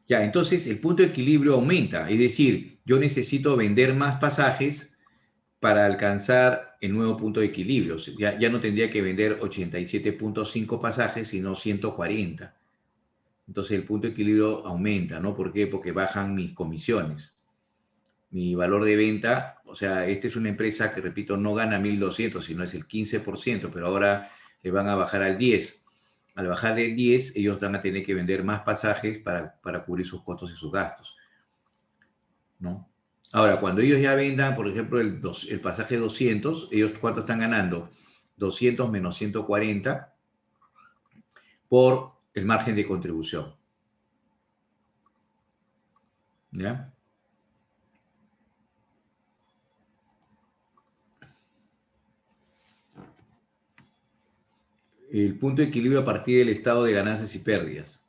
Ya, entonces el punto de equilibrio aumenta, es decir, yo necesito vender más pasajes para alcanzar el nuevo punto de equilibrio. Ya no tendría que vender 87.5 pasajes, sino 140. Entonces el punto de equilibrio aumenta, ¿no? ¿Por qué? Porque bajan mis comisiones. Mi valor de venta, o sea, esta es una empresa que, repito, no gana 1.200, sino es el 15%, pero ahora le van a bajar al 10%. Al bajar del 10, ellos van a tener que vender más pasajes para cubrir sus costos y sus gastos, ¿no? Ahora, cuando ellos ya vendan, por ejemplo, el pasaje 200, ellos ¿cuánto están ganando? 200 menos 140 por el margen de contribución. ¿Ya? El punto de equilibrio a partir del estado de ganancias y pérdidas.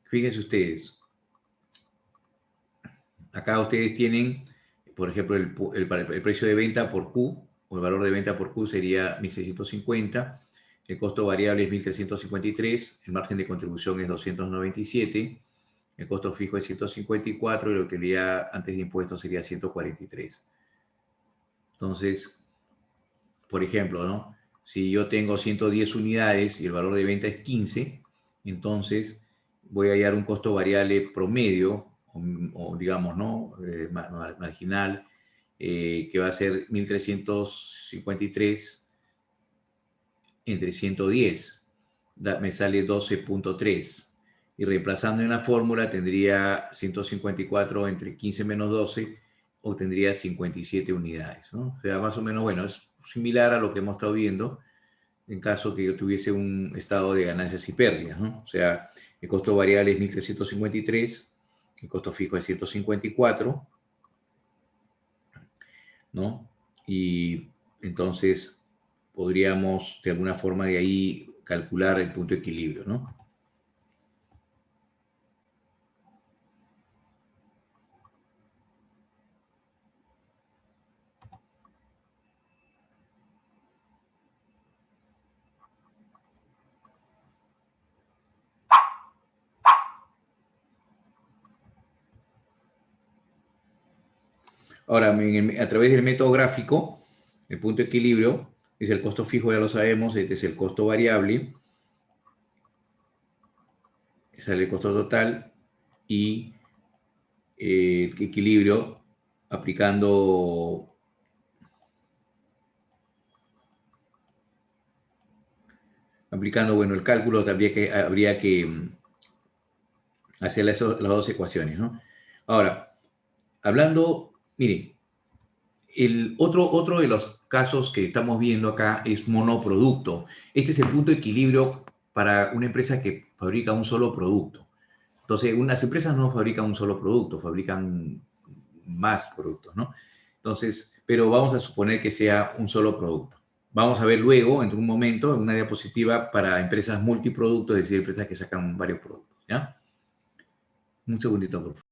Fíjense ustedes, acá ustedes tienen, por ejemplo, el precio de venta por Q, o el valor de venta por Q sería 1.650, el costo variable es 1.353, el margen de contribución es 297, el costo fijo es 154 y la utilidad antes de impuestos sería 143. Entonces, por ejemplo, ¿no? Si yo tengo 110 unidades y el valor de venta es 15, entonces voy a hallar un costo variable promedio, o digamos, ¿no? Marginal, que va a ser 1.353 entre 110. Me sale 12.3. Y reemplazando en la fórmula tendría 154 entre 15 menos 12, obtendría 57 unidades, ¿no? O sea, más o menos, bueno, es similar a lo que hemos estado viendo en caso que yo tuviese un estado de ganancias y pérdidas, ¿no? O sea, el costo variable es 1.353, el costo fijo es 154, ¿no? Y entonces podríamos de alguna forma de ahí calcular el punto de equilibrio, ¿no? Ahora, a través del método gráfico, el punto de equilibrio es el costo fijo, ya lo sabemos, este es el costo variable, sale el costo total y el equilibrio aplicando bueno, el cálculo también que habría que hacer las dos ecuaciones, ¿no? Ahora, hablando, miren, el otro de los casos que estamos viendo acá es monoproducto. Este es el punto de equilibrio para una empresa que fabrica un solo producto. Entonces, unas empresas no fabrican un solo producto, fabrican más productos, ¿no? Entonces, pero vamos a suponer que sea un solo producto. Vamos a ver luego, en un momento, en una diapositiva para empresas multiproductos, es decir, empresas que sacan varios productos, ¿ya? Un segundito, por favor.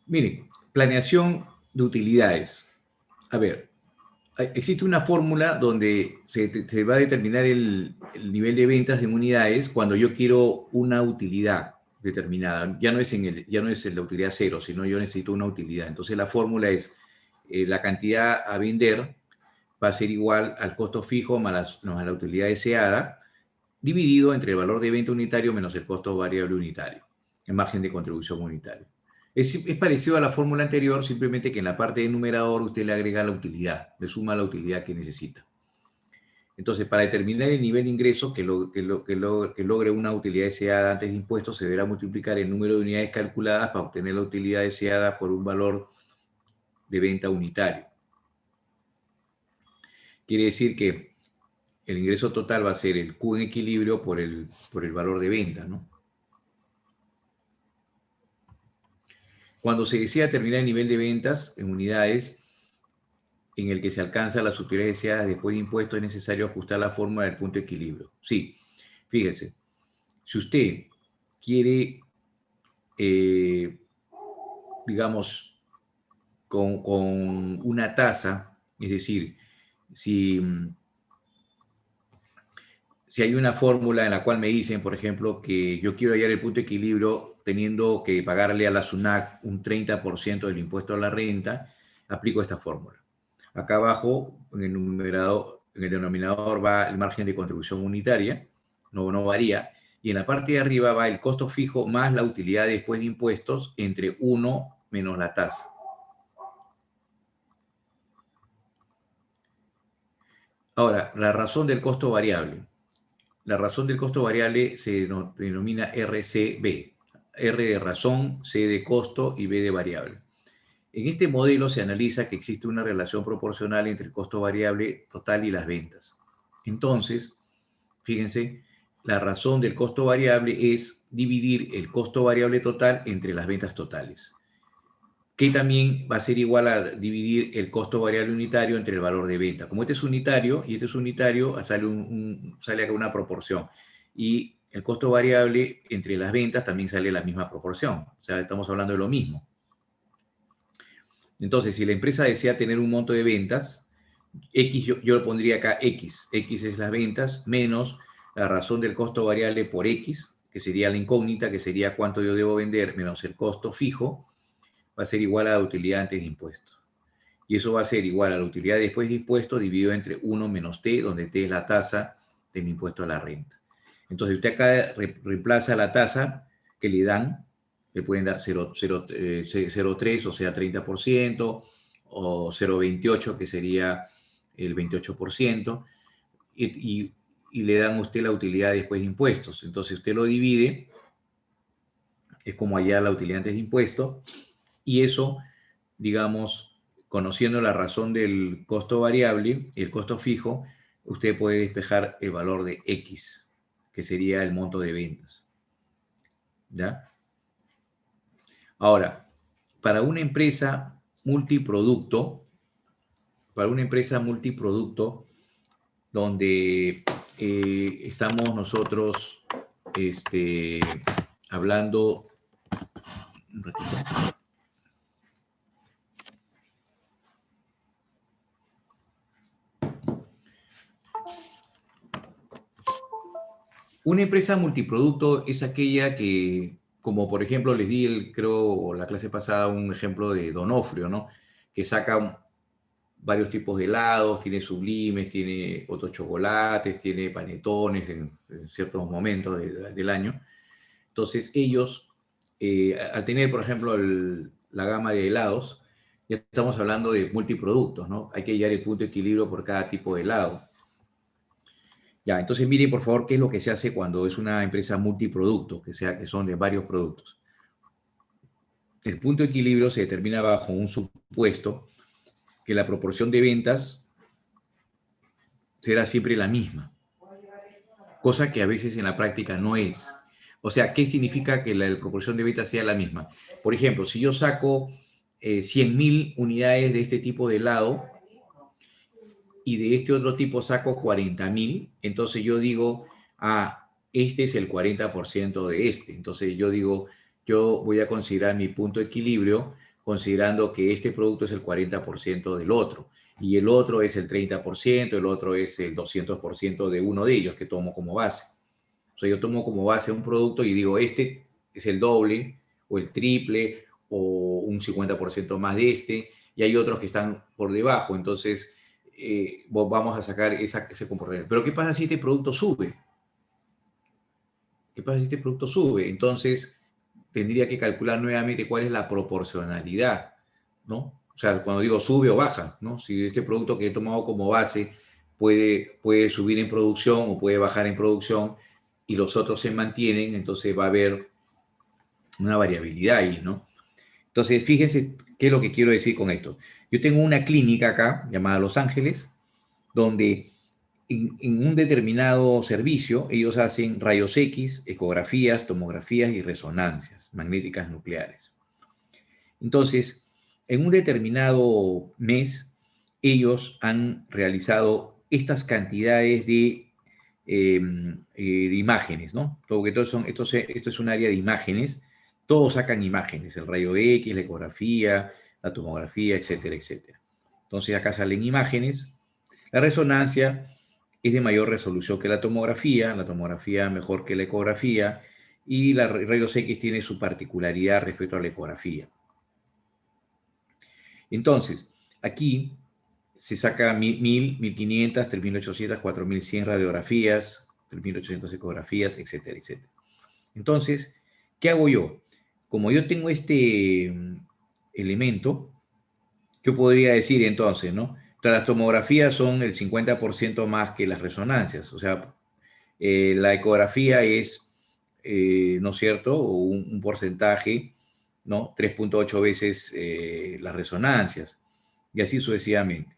Miren, planeación de utilidades. A ver, existe una fórmula donde se va a determinar el nivel de ventas de unidades cuando yo quiero una utilidad determinada. Ya no es en la utilidad cero, sino yo necesito una utilidad. Entonces la fórmula es la cantidad a vender va a ser igual al costo fijo más la utilidad deseada dividido entre el valor de venta unitario menos el costo variable unitario, el margen de contribución unitario. Es parecido a la fórmula anterior, simplemente que en la parte de numerador usted le agrega la utilidad, le suma la utilidad que necesita. Entonces, para determinar el nivel de ingreso que logre una utilidad deseada antes de impuestos, se deberá multiplicar el número de unidades calculadas para obtener la utilidad deseada por un valor de venta unitario. Quiere decir que el ingreso total va a ser el Q en equilibrio por el valor de venta, ¿no? Cuando se desea determinar el nivel de ventas en unidades en el que se alcanza las utilidades deseadas después de impuestos, es necesario ajustar la fórmula del punto de equilibrio. Sí, fíjese, si usted quiere, digamos, con una tasa, es decir, si hay una fórmula en la cual me dicen, por ejemplo, que yo quiero hallar el punto de equilibrio teniendo que pagarle a la SUNAT un 30% del impuesto a la renta, aplico esta fórmula. Acá abajo, en el denominador va el margen de contribución unitaria, no varía, y en la parte de arriba va el costo fijo más la utilidad después de impuestos entre 1 menos la tasa. Ahora, la razón del costo variable. La razón del costo variable se denomina RCB. R de razón, C de costo y B de variable. En este modelo se analiza que existe una relación proporcional entre el costo variable total y las ventas. Entonces, fíjense, la razón del costo variable es dividir el costo variable total entre las ventas totales, que también va a ser igual a dividir el costo variable unitario entre el valor de venta. Como este es unitario y este es unitario, sale acá una proporción. Y el costo variable entre las ventas también sale la misma proporción. O sea, estamos hablando de lo mismo. Entonces, si la empresa desea tener un monto de ventas, X, yo lo pondría acá X. X es las ventas menos la razón del costo variable por X, que sería la incógnita, que sería cuánto yo debo vender, menos el costo fijo, va a ser igual a la utilidad antes de impuestos. Y eso va a ser igual a la utilidad después de impuestos dividido entre 1 menos T, donde T es la tasa del impuesto a la renta. Entonces, usted acá reemplaza la tasa que le dan, le pueden dar 0,3, o sea, 30%, o 0,28, que sería el 28%, y le dan a usted la utilidad después de impuestos. Entonces, usted lo divide, es como allá la utilidad antes de impuestos, y eso, digamos, conociendo la razón del costo variable y el costo fijo, usted puede despejar el valor de X, que sería el monto de ventas. ¿Ya? Ahora, para una empresa multiproducto, donde estamos nosotros hablando... Un ratito. Una empresa multiproducto es aquella que, como por ejemplo les di, creo, la clase pasada, un ejemplo de Donofrio, ¿no? Que saca varios tipos de helados, tiene sublimes, tiene otros chocolates, tiene panetones en ciertos momentos del año. Entonces ellos, al tener, por ejemplo, la gama de helados, ya estamos hablando de multiproductos, ¿no? Hay que hallar el punto de equilibrio por cada tipo de helado. Ya, entonces miren por favor qué es lo que se hace cuando es una empresa multiproducto, que son de varios productos. El punto de equilibrio se determina bajo un supuesto que la proporción de ventas será siempre la misma, cosa que a veces en la práctica no es. O sea, ¿qué significa que la proporción de ventas sea la misma? Por ejemplo, si yo saco 100.000 unidades de este tipo de helado, y de este otro tipo saco 40.000, entonces yo digo, este es el 40% de este. Entonces yo digo, yo voy a considerar mi punto de equilibrio considerando que este producto es el 40% del otro, y el otro es el 30%, el otro es el 200% de uno de ellos que tomo como base. O sea, yo tomo como base un producto y digo, este es el doble o el triple o un 50% más de este, y hay otros que están por debajo. Entonces, vamos a sacar ese comportamiento. Pero ¿qué pasa si este producto sube? ¿Qué pasa si este producto sube? Entonces, tendría que calcular nuevamente cuál es la proporcionalidad, ¿no? O sea, cuando digo sube o baja, ¿no? Si este producto que he tomado como base puede subir en producción o puede bajar en producción y los otros se mantienen, entonces va a haber una variabilidad ahí, ¿no? Entonces, fíjense qué es lo que quiero decir con esto. Yo tengo una clínica acá llamada Los Ángeles, donde en un determinado servicio ellos hacen rayos X, ecografías, tomografías y resonancias magnéticas nucleares. Entonces, en un determinado mes, ellos han realizado estas cantidades de imágenes, ¿no? Porque esto es un área de imágenes, todos sacan imágenes, el rayo X, la ecografía, la tomografía, etcétera, etcétera. Entonces acá salen imágenes, la resonancia es de mayor resolución que la tomografía mejor que la ecografía, y la rayos X tiene su particularidad respecto a la ecografía. Entonces, aquí se saca 1000, 1500, 3800, 4100 radiografías, 3800 ecografías, etcétera, etcétera. Entonces, ¿qué hago yo? Como yo tengo este elemento, yo podría decir entonces, ¿no? Las tomografías son el 50% más que las resonancias, o sea, la ecografía es, ¿no es cierto?, un porcentaje, ¿no? 3.8 veces las resonancias, y así sucesivamente.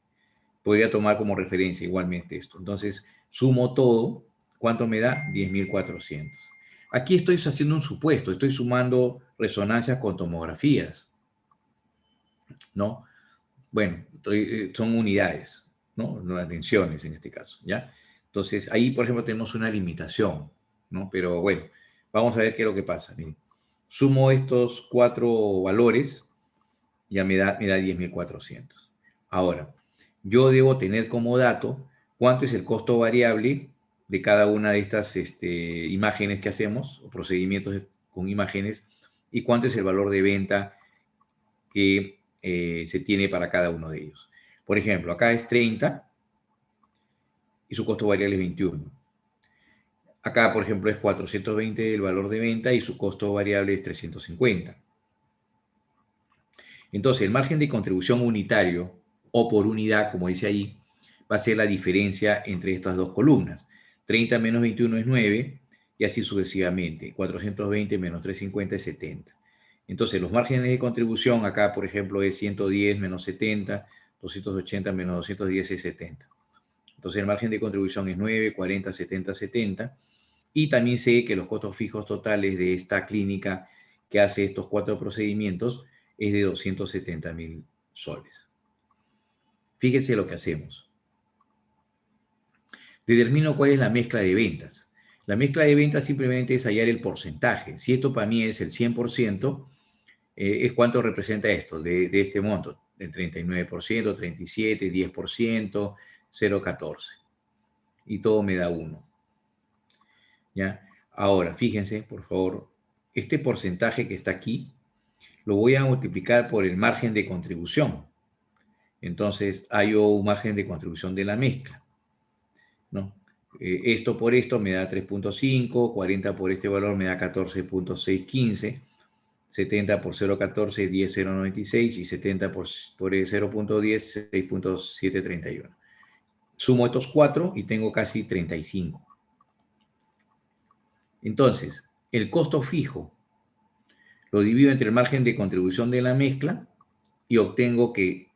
Podría tomar como referencia igualmente esto. Entonces, sumo todo, ¿cuánto me da? 10.400. Aquí estoy haciendo un supuesto, estoy sumando resonancias con tomografías, ¿no? Bueno, son unidades, ¿no? No tensiones en este caso, ¿ya? Entonces, ahí, por ejemplo, tenemos una limitación, ¿no? Pero bueno, vamos a ver qué es lo que pasa. Miren, sumo estos 4 valores, ya me da 10.400. Ahora, yo debo tener como dato cuánto es el costo variable de cada una de estas imágenes que hacemos, o procedimientos con imágenes, y cuánto es el valor de venta que se tiene para cada uno de ellos. Por ejemplo, acá es 30 y su costo variable es 21. Acá, por ejemplo, es 420 el valor de venta y su costo variable es 350. Entonces, el margen de contribución unitario o por unidad, como dice ahí, va a ser la diferencia entre estas dos columnas. 30 menos 21 es 9 y así sucesivamente. 420 menos 350 es 70. Entonces, los márgenes de contribución acá, por ejemplo, es 110 menos 70, 280 menos 210 es 70. Entonces, el margen de contribución es 9, 40, 70, 70. Y también sé que los costos fijos totales de esta clínica que hace estos 4 procedimientos es de 270.000 soles. Fíjense lo que hacemos. Determino cuál es la mezcla de ventas. La mezcla de ventas simplemente es hallar el porcentaje. Si esto para mí es el 100%, es cuánto representa esto de este monto. El 39%, 37%, 10%, 0,14. Y todo me da 1. ¿Ya? Ahora, fíjense, por favor, este porcentaje que está aquí, lo voy a multiplicar por el margen de contribución. Entonces, hay un margen de contribución de la mezcla, ¿no? Esto por esto me da 3.5, 40 por este valor me da 14.615, 70 por 0.14, 10.096 y 70 por 0.10, 6.731. Sumo estos 4 y tengo casi 35. Entonces, el costo fijo lo divido entre el margen de contribución de la mezcla y obtengo que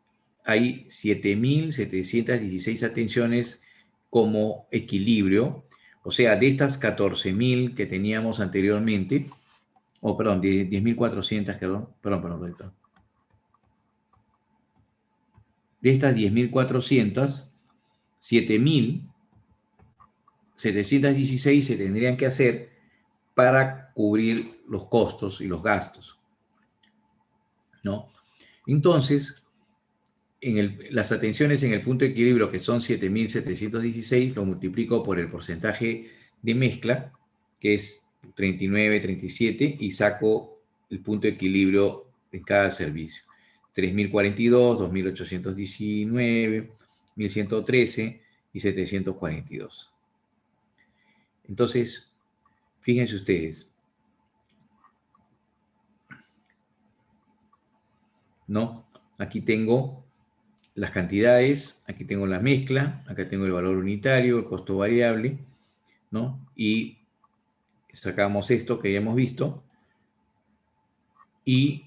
hay 7.716 atenciones como equilibrio. O sea, de estas 14.000 que teníamos anteriormente, perdón, de 10.400, perdón. De estas 10.400, 7.716 se tendrían que hacer para cubrir los costos y los gastos, ¿no? Entonces, las atenciones en el punto de equilibrio, que son 7.716, lo multiplico por el porcentaje de mezcla, que es 39, 37, y saco el punto de equilibrio en cada servicio. 3.042, 2.819, 1.113 y 742. Entonces, Fíjense ustedes, ¿no? Aquí tengo las cantidades, aquí tengo la mezcla, acá tengo el valor unitario, el costo variable, ¿no? Y sacamos esto que ya hemos visto. Y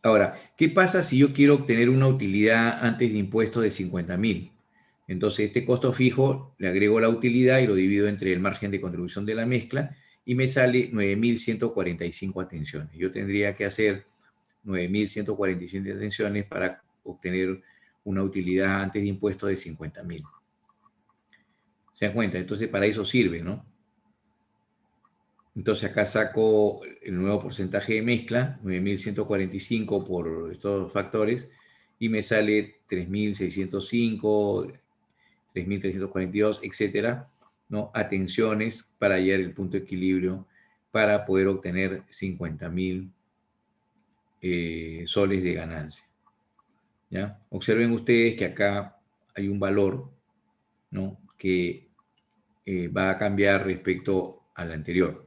ahora, ¿qué pasa si yo quiero obtener una utilidad antes de impuestos de 50.000? Entonces, este costo fijo le agrego la utilidad y lo divido entre el margen de contribución de la mezcla y me sale 9.145 atenciones. Yo tendría que hacer 9.145 atenciones para obtener una utilidad antes de impuestos de 50.000. ¿Se dan cuenta? Entonces, para eso sirve, ¿no? Entonces acá saco el nuevo porcentaje de mezcla, 9.145 por estos factores, y me sale 3.605, 3.342, etcétera, ¿no? Atenciones para hallar el punto de equilibrio para poder obtener 50.000 soles de ganancia. ¿Ya? Observen ustedes que acá hay un valor, ¿no? Que va a cambiar respecto al anterior.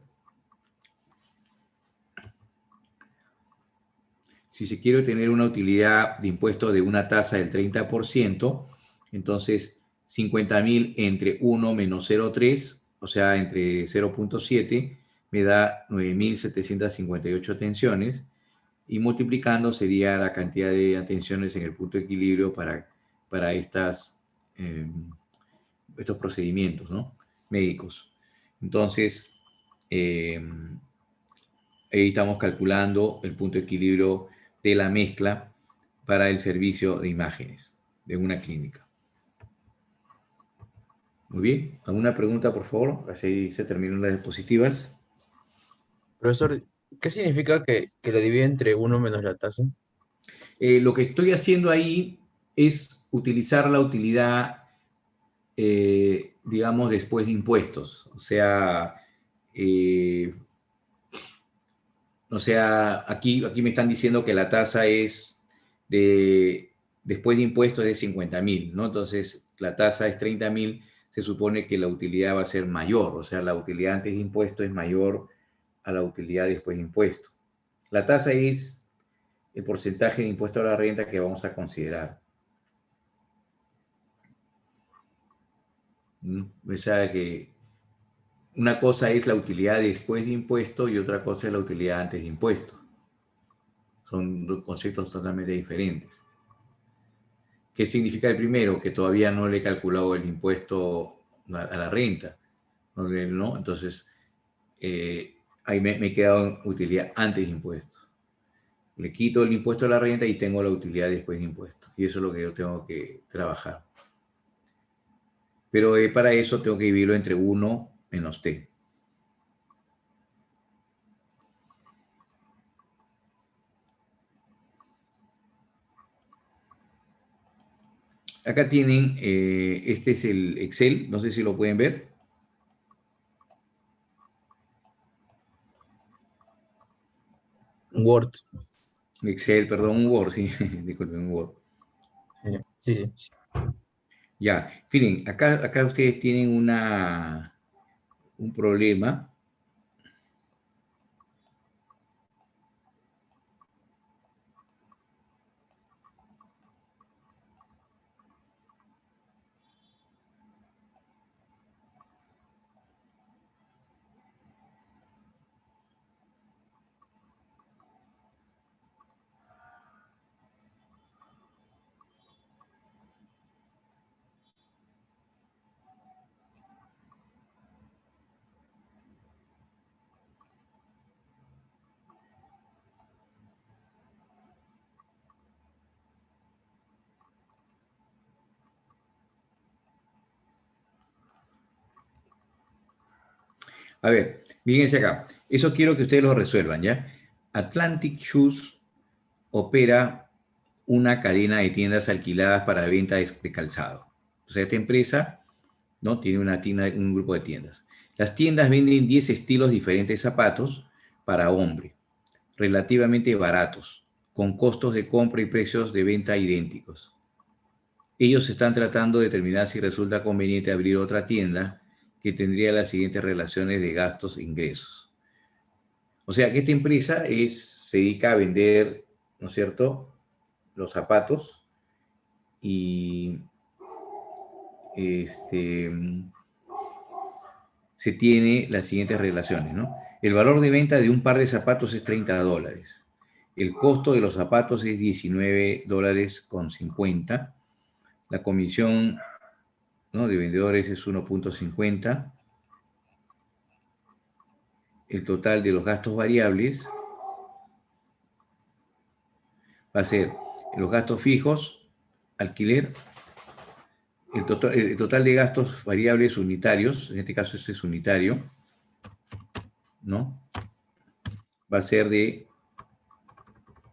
Si se quiere tener una utilidad de impuesto de una tasa del 30%, entonces 50.000 entre 1 menos 0,3, o sea, entre 0,7, me da 9.758 atenciones, y multiplicando sería la cantidad de atenciones en el punto de equilibrio para estos procedimientos, ¿no? Médicos. Entonces, ahí estamos calculando el punto de equilibrio de la mezcla para el servicio de imágenes de una clínica. Muy bien. ¿Alguna pregunta, por favor? Así se terminan las diapositivas. Profesor, ¿qué significa que le divide entre 1 menos la tasa? Lo que estoy haciendo ahí es utilizar la utilidad, digamos, después de impuestos. Aquí me están diciendo que la tasa es después de impuestos de 50.000, ¿no? Entonces, la tasa es 30.000, se supone que la utilidad va a ser mayor, o sea, la utilidad antes de impuesto es mayor a la utilidad después de impuesto. La tasa es el porcentaje de impuesto a la renta que vamos a considerar. O sea que una cosa es la utilidad después de impuesto y otra cosa es la utilidad antes de impuesto. Son dos conceptos totalmente diferentes. ¿Qué significa el primero? Que todavía no le he calculado el impuesto a la renta, ¿no? Entonces, ahí me he quedado en utilidad antes de impuestos. Le quito el impuesto a la renta y tengo la utilidad después de impuestos. Y eso es lo que yo tengo que trabajar. Pero para eso tengo que dividirlo entre 1 menos t. Acá tienen, este es el Excel, no sé si lo pueden ver. Word. Excel, perdón, un Word, sí, disculpen, un Word. Sí, sí. Ya, miren, acá ustedes tienen un problema. A ver, fíjense acá. Eso quiero que ustedes lo resuelvan, ¿ya? Atlantic Shoes opera una cadena de tiendas alquiladas para venta de calzado. O sea, esta empresa, ¿no? Tiene una tienda, un grupo de tiendas. Las tiendas venden 10 estilos diferentes de zapatos para hombre, relativamente baratos, con costos de compra y precios de venta idénticos. Ellos están tratando de determinar si resulta conveniente abrir otra tienda que tendría las siguientes relaciones de gastos e ingresos. O sea, que esta empresa se dedica a vender, ¿no es cierto?, los zapatos y se tiene las siguientes relaciones, ¿no? El valor de venta de un par de zapatos es $30. El costo de los zapatos es $19.50. La comisión, ¿no?, de vendedores es 1.50. El total de los gastos variables va a ser los gastos fijos, alquiler, el total de gastos variables unitarios, en este caso este es unitario, ¿no? Va a ser de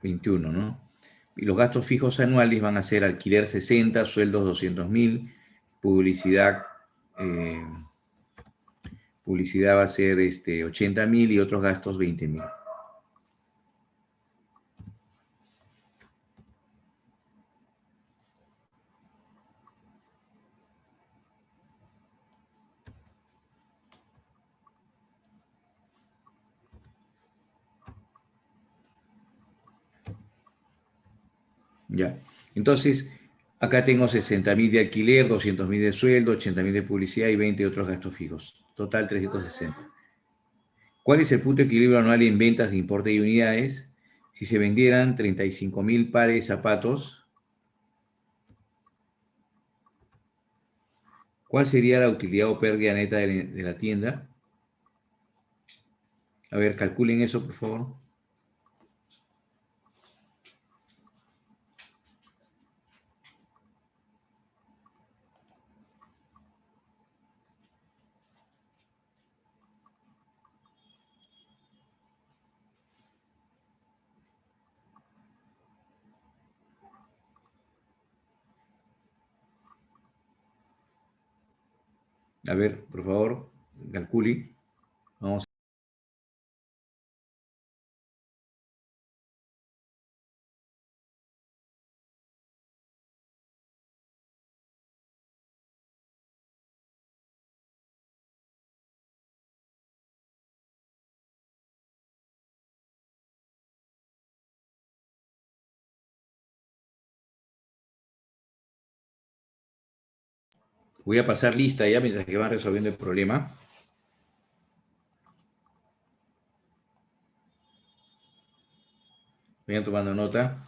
21, ¿no? Y los gastos fijos anuales van a ser alquiler 60, sueldos 200.000, publicidad, publicidad va a ser 80.000 y otros gastos 20.000. Ya. Entonces, acá tengo 60.000 de alquiler, 200.000 de sueldo, 80.000 de publicidad y 20 de otros gastos fijos. Total 360. ¿Cuál es el punto de equilibrio anual en ventas de importe y unidades? Si se vendieran 35.000 pares de zapatos, ¿cuál sería la utilidad o pérdida neta de la tienda? A ver, calculen eso, por favor. A ver, por favor, calcule. Vamos. Voy a pasar lista ya mientras que van resolviendo el problema. Vayan tomando nota.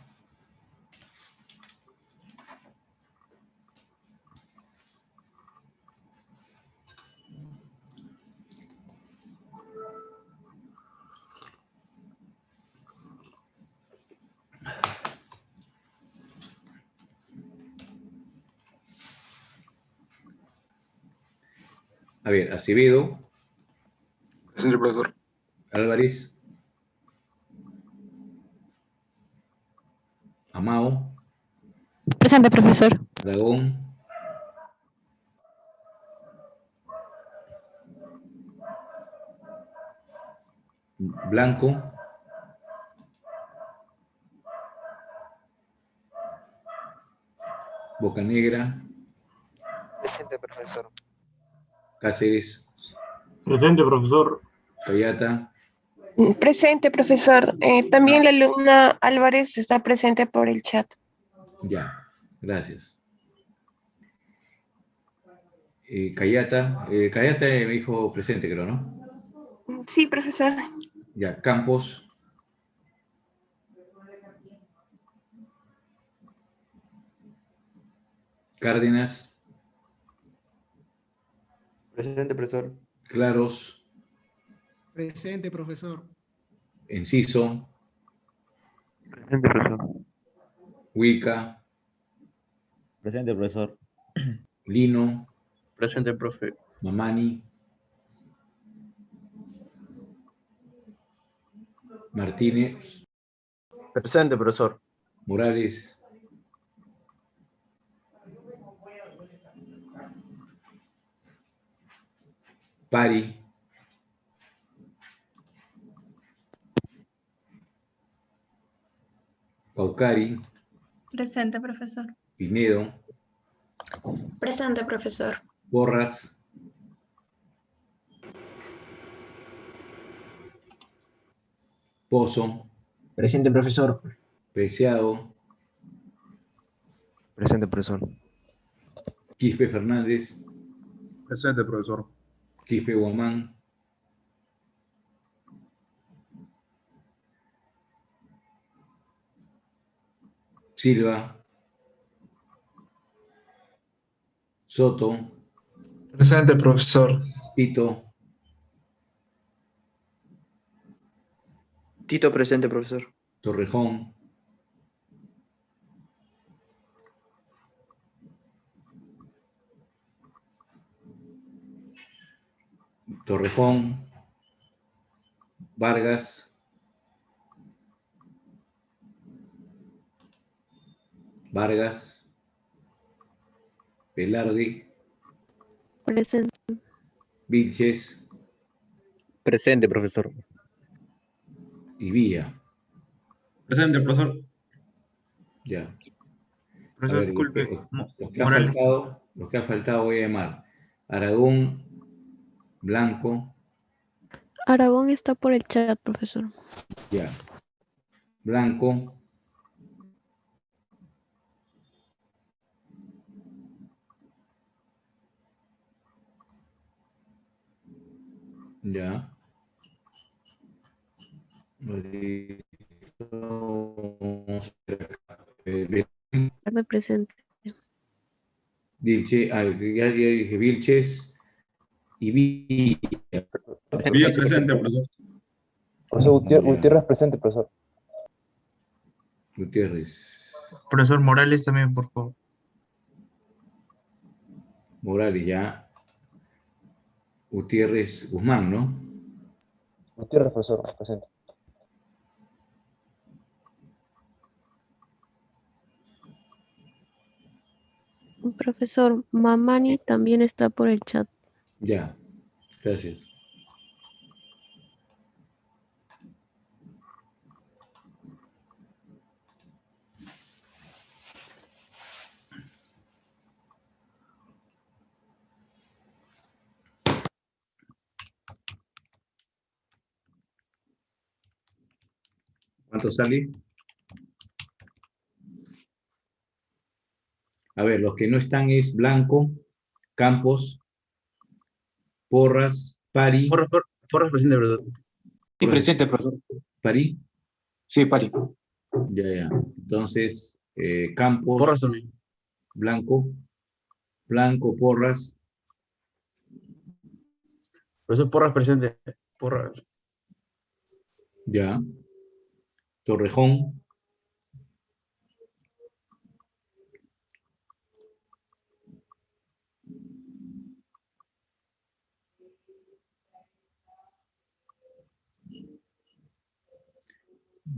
A ver, Acevedo, Presente, profesor. Álvarez, Amao, Presente, profesor. Aragón, Blanco, Bocanegra, Presente, profesor. Cáceres, Presente, profesor. Cayata, Presente, profesor. También la alumna Álvarez está presente por el chat. ya, gracias. Cayata me dijo presente, creo, ¿no? Sí, profesor. Ya, Campos, Cárdenas, Presente, profesor. Claros, Presente, profesor. Enciso, Presente, profesor. Huica, Presente, profesor. Lino, Presente, profe. Mamani, Martínez, Presente, profesor. Morales, Pari, Paucari, Presente, profesor. Pinedo, Presente, profesor. Porras, Pozo, Presente, profesor. Preciado, Presente, profesor. Quispe Fernández, Presente, profesor. Quispe Guamán, Silva, Soto, Presente, profesor. Tito, Tito, presente, profesor. Torrejón, Torrejón, Vargas, Vargas, Velarde, Presente. Vilches Presente, profesor. y Villa. Presente, profesor. Ya. A Profesor, ver, disculpe. los que han Morales. faltado, los que han faltado voy a llamar. Aragón, Blanco, Aragón está por el chat, profesor. ya. Blanco, ya. Tarde presente. Vilche, ya dije Vilches y Villa. Bien, presente, profesor. Profesor Ya. Gutiérrez, presente, profesor. Gutiérrez, Profesor Morales también, por favor. Morales, ya. Gutiérrez, Guzmán, ¿no? Gutiérrez, profesor, presente. Profesor Mamani también está por el chat. Ya, gracias. ¿Cuánto sale? A ver, los que no están es Blanco, Campos, Porras, Pari, Porras presente, profesor. Sí, presente, profesor. Pari, Sí, pari. ya, ya. Entonces, Campos, Porras también. Blanco, Blanco, Porras, Profesor Porras presente. Porras. ya. Torrejón,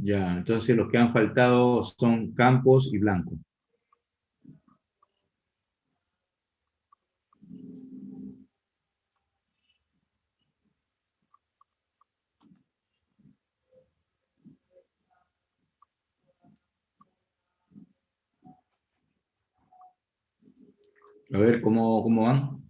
ya. Entonces, los que han faltado son Campos y Blanco. A ver cómo van.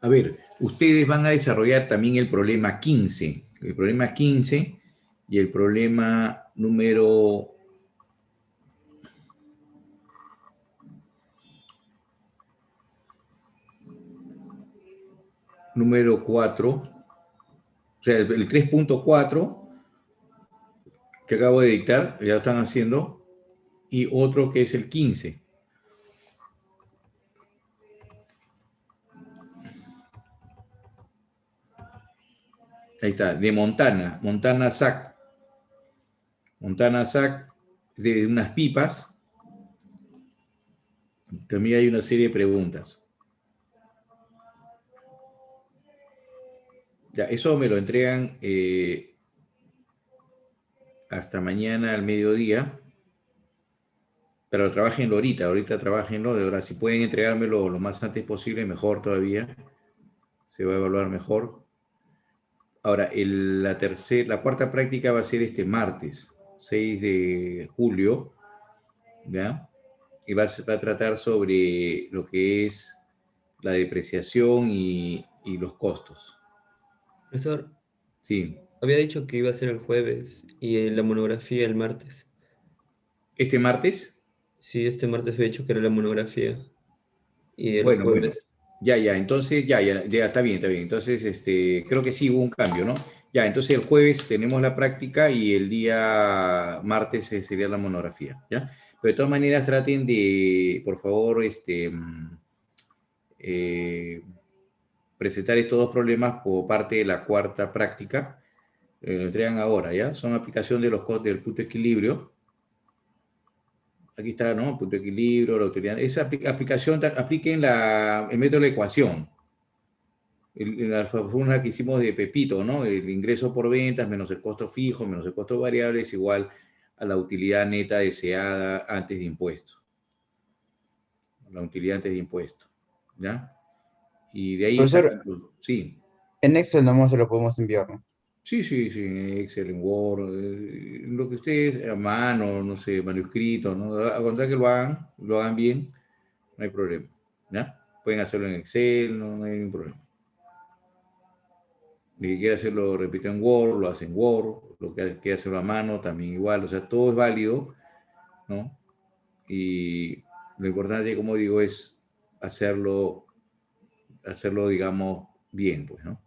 A ver, ustedes van a desarrollar también el problema 15. El problema 15 y el problema número 4, o sea, el 3.4 que acabo de dictar, ya lo están haciendo, y otro que es el 15. Ahí está, de Montana Sac. Montana Sac, de unas pipas. También hay una serie de preguntas. Ya, eso me lo entregan hasta mañana al mediodía. Pero trabajenlo ahorita trabajenlo. De ahora, si pueden entregármelo lo más antes posible, mejor todavía. Se va a evaluar mejor. Ahora, la cuarta práctica va a ser este martes, 6 de julio, ¿ya? Y va a tratar sobre lo que es la depreciación y los costos. Profesor, Sí. había dicho que iba a ser el jueves y la monografía el martes. ¿Este martes? Sí, este martes había dicho que era la monografía. Y el Bueno, jueves. ya, entonces, ya, está bien. Entonces, creo que sí hubo un cambio, ¿no? Ya, entonces el jueves tenemos la práctica y el día martes sería la monografía, ¿ya? Pero de todas maneras traten de, por favor, presentar estos dos problemas por parte de la cuarta práctica. Lo entregan ahora, ¿ya? Son aplicación de los costos del punto de equilibrio. Aquí está, ¿no? Punto de equilibrio, la utilidad. Esa aplicación, apliquen el método de la ecuación. La fórmula que hicimos de Pepito, ¿no? El ingreso por ventas menos el costo fijo menos el costo variable es igual a la utilidad neta deseada antes de impuestos. La utilidad antes de impuestos, ¿ya? Y de ahí... Profesor, sí. en Excel nomás se lo podemos enviar, ¿no? Sí, en Excel, en Word, lo que ustedes a mano, no sé, manuscrito, ¿no? A contar que lo hagan bien, no hay problema, ¿ya? Pueden hacerlo en Excel, no hay ningún problema. El que quiera hacerlo, repito, en Word, lo hace en Word, lo que quiera hacerlo a mano, también igual, o sea, todo es válido, ¿no? Y lo importante, como digo, es hacerlo, digamos, bien, pues, ¿no?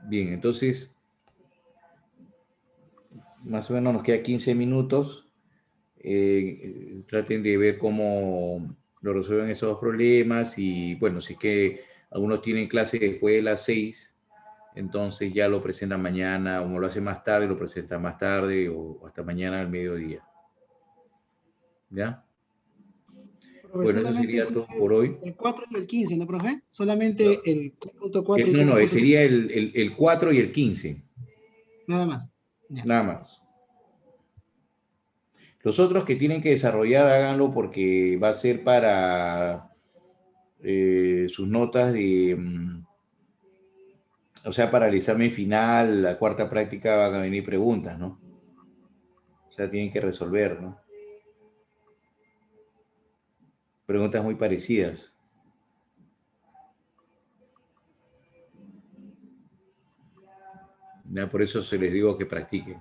Bien, entonces, más o menos nos queda 15 minutos. Traten de ver cómo lo resuelven esos dos problemas y, bueno, si es que algunos tienen clase después de las 6, entonces ya lo presentan mañana, o lo hacen más tarde, lo presentan más tarde o hasta mañana al mediodía. ¿Ya? Bueno, eso sería todo por hoy. El 4 y el 15, ¿no, profe? Solamente el 3.4 y No, 3.5. sería el 4 y el 15. Nada más. Ya. Nada más. Los otros que tienen que desarrollar, háganlo porque va a ser para sus notas de... o sea, para el examen final, la cuarta práctica van a venir preguntas, ¿no? O sea, tienen que resolver, ¿no? Preguntas muy parecidas. Ya, por eso se les digo que practiquen.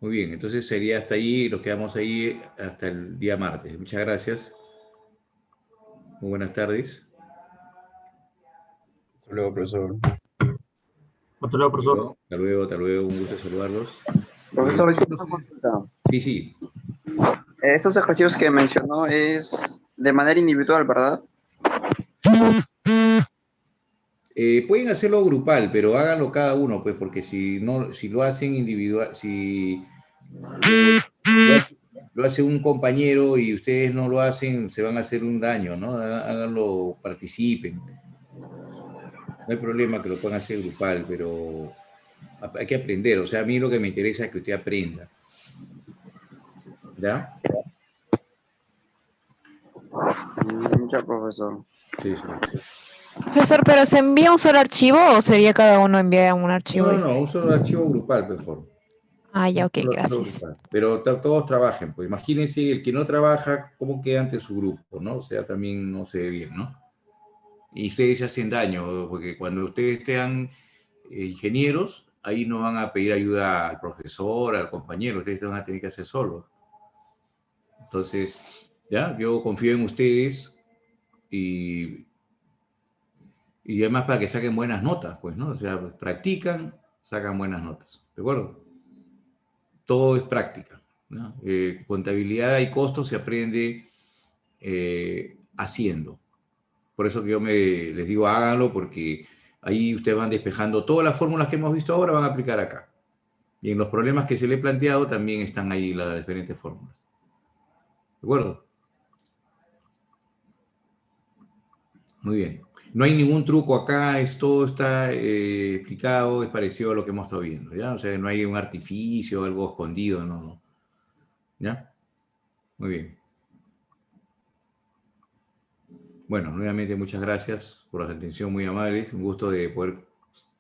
Muy bien, entonces sería hasta ahí, nos quedamos ahí hasta el día martes. Muchas gracias. Muy buenas tardes. Hasta luego, profesor. Hasta luego, profesor. Hasta luego, un gusto saludarlos. Profesor, una consulta. Sí. Esos ejercicios que mencionó es de manera individual, ¿verdad? Pueden hacerlo grupal, pero háganlo cada uno, pues, porque si lo hacen individual, si lo hace un compañero y ustedes no lo hacen, se van a hacer un daño, ¿no? Háganlo, participen. No hay problema que lo puedan hacer grupal, pero hay que aprender. O sea, a mí lo que me interesa es que usted aprenda. ¿Ya? Ya, profesor. Sí. Profesor, ¿pero se envía un solo archivo o sería cada uno envía un archivo? No, un solo archivo grupal, mejor. Ah, ya, ok, Solo hacerlo gracias. grupal. Pero todos trabajen, pues imagínense el que no trabaja, cómo queda ante su grupo, ¿no? O sea, también no se ve bien, ¿no? Y ustedes se hacen daño, porque cuando ustedes sean ingenieros, ahí no van a pedir ayuda al profesor, al compañero, ustedes van a tener que hacer solos. Entonces, ya, yo confío en ustedes y además para que saquen buenas notas, pues, ¿no? O sea, pues, practican, sacan buenas notas, ¿de acuerdo? Todo es práctica, ¿no? Contabilidad y costos se aprende haciendo. Por eso que yo les digo, háganlo, porque ahí ustedes van despejando todas las fórmulas que hemos visto ahora, van a aplicar acá. Y en los problemas que se le he planteado también están ahí las diferentes fórmulas. ¿De acuerdo? Muy bien. No hay ningún truco acá, todo está explicado, es parecido a lo que hemos estado viendo, ¿ya? O sea, no hay un artificio, algo escondido, no, no. ¿Ya? Muy bien. Bueno, nuevamente muchas gracias por la atención muy amables. Un gusto de poder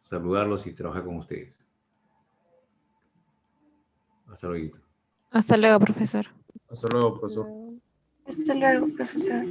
saludarlos y trabajar con ustedes. Hasta luego. Hasta luego, profesor. Hasta luego, profesor. Hasta luego, profesor.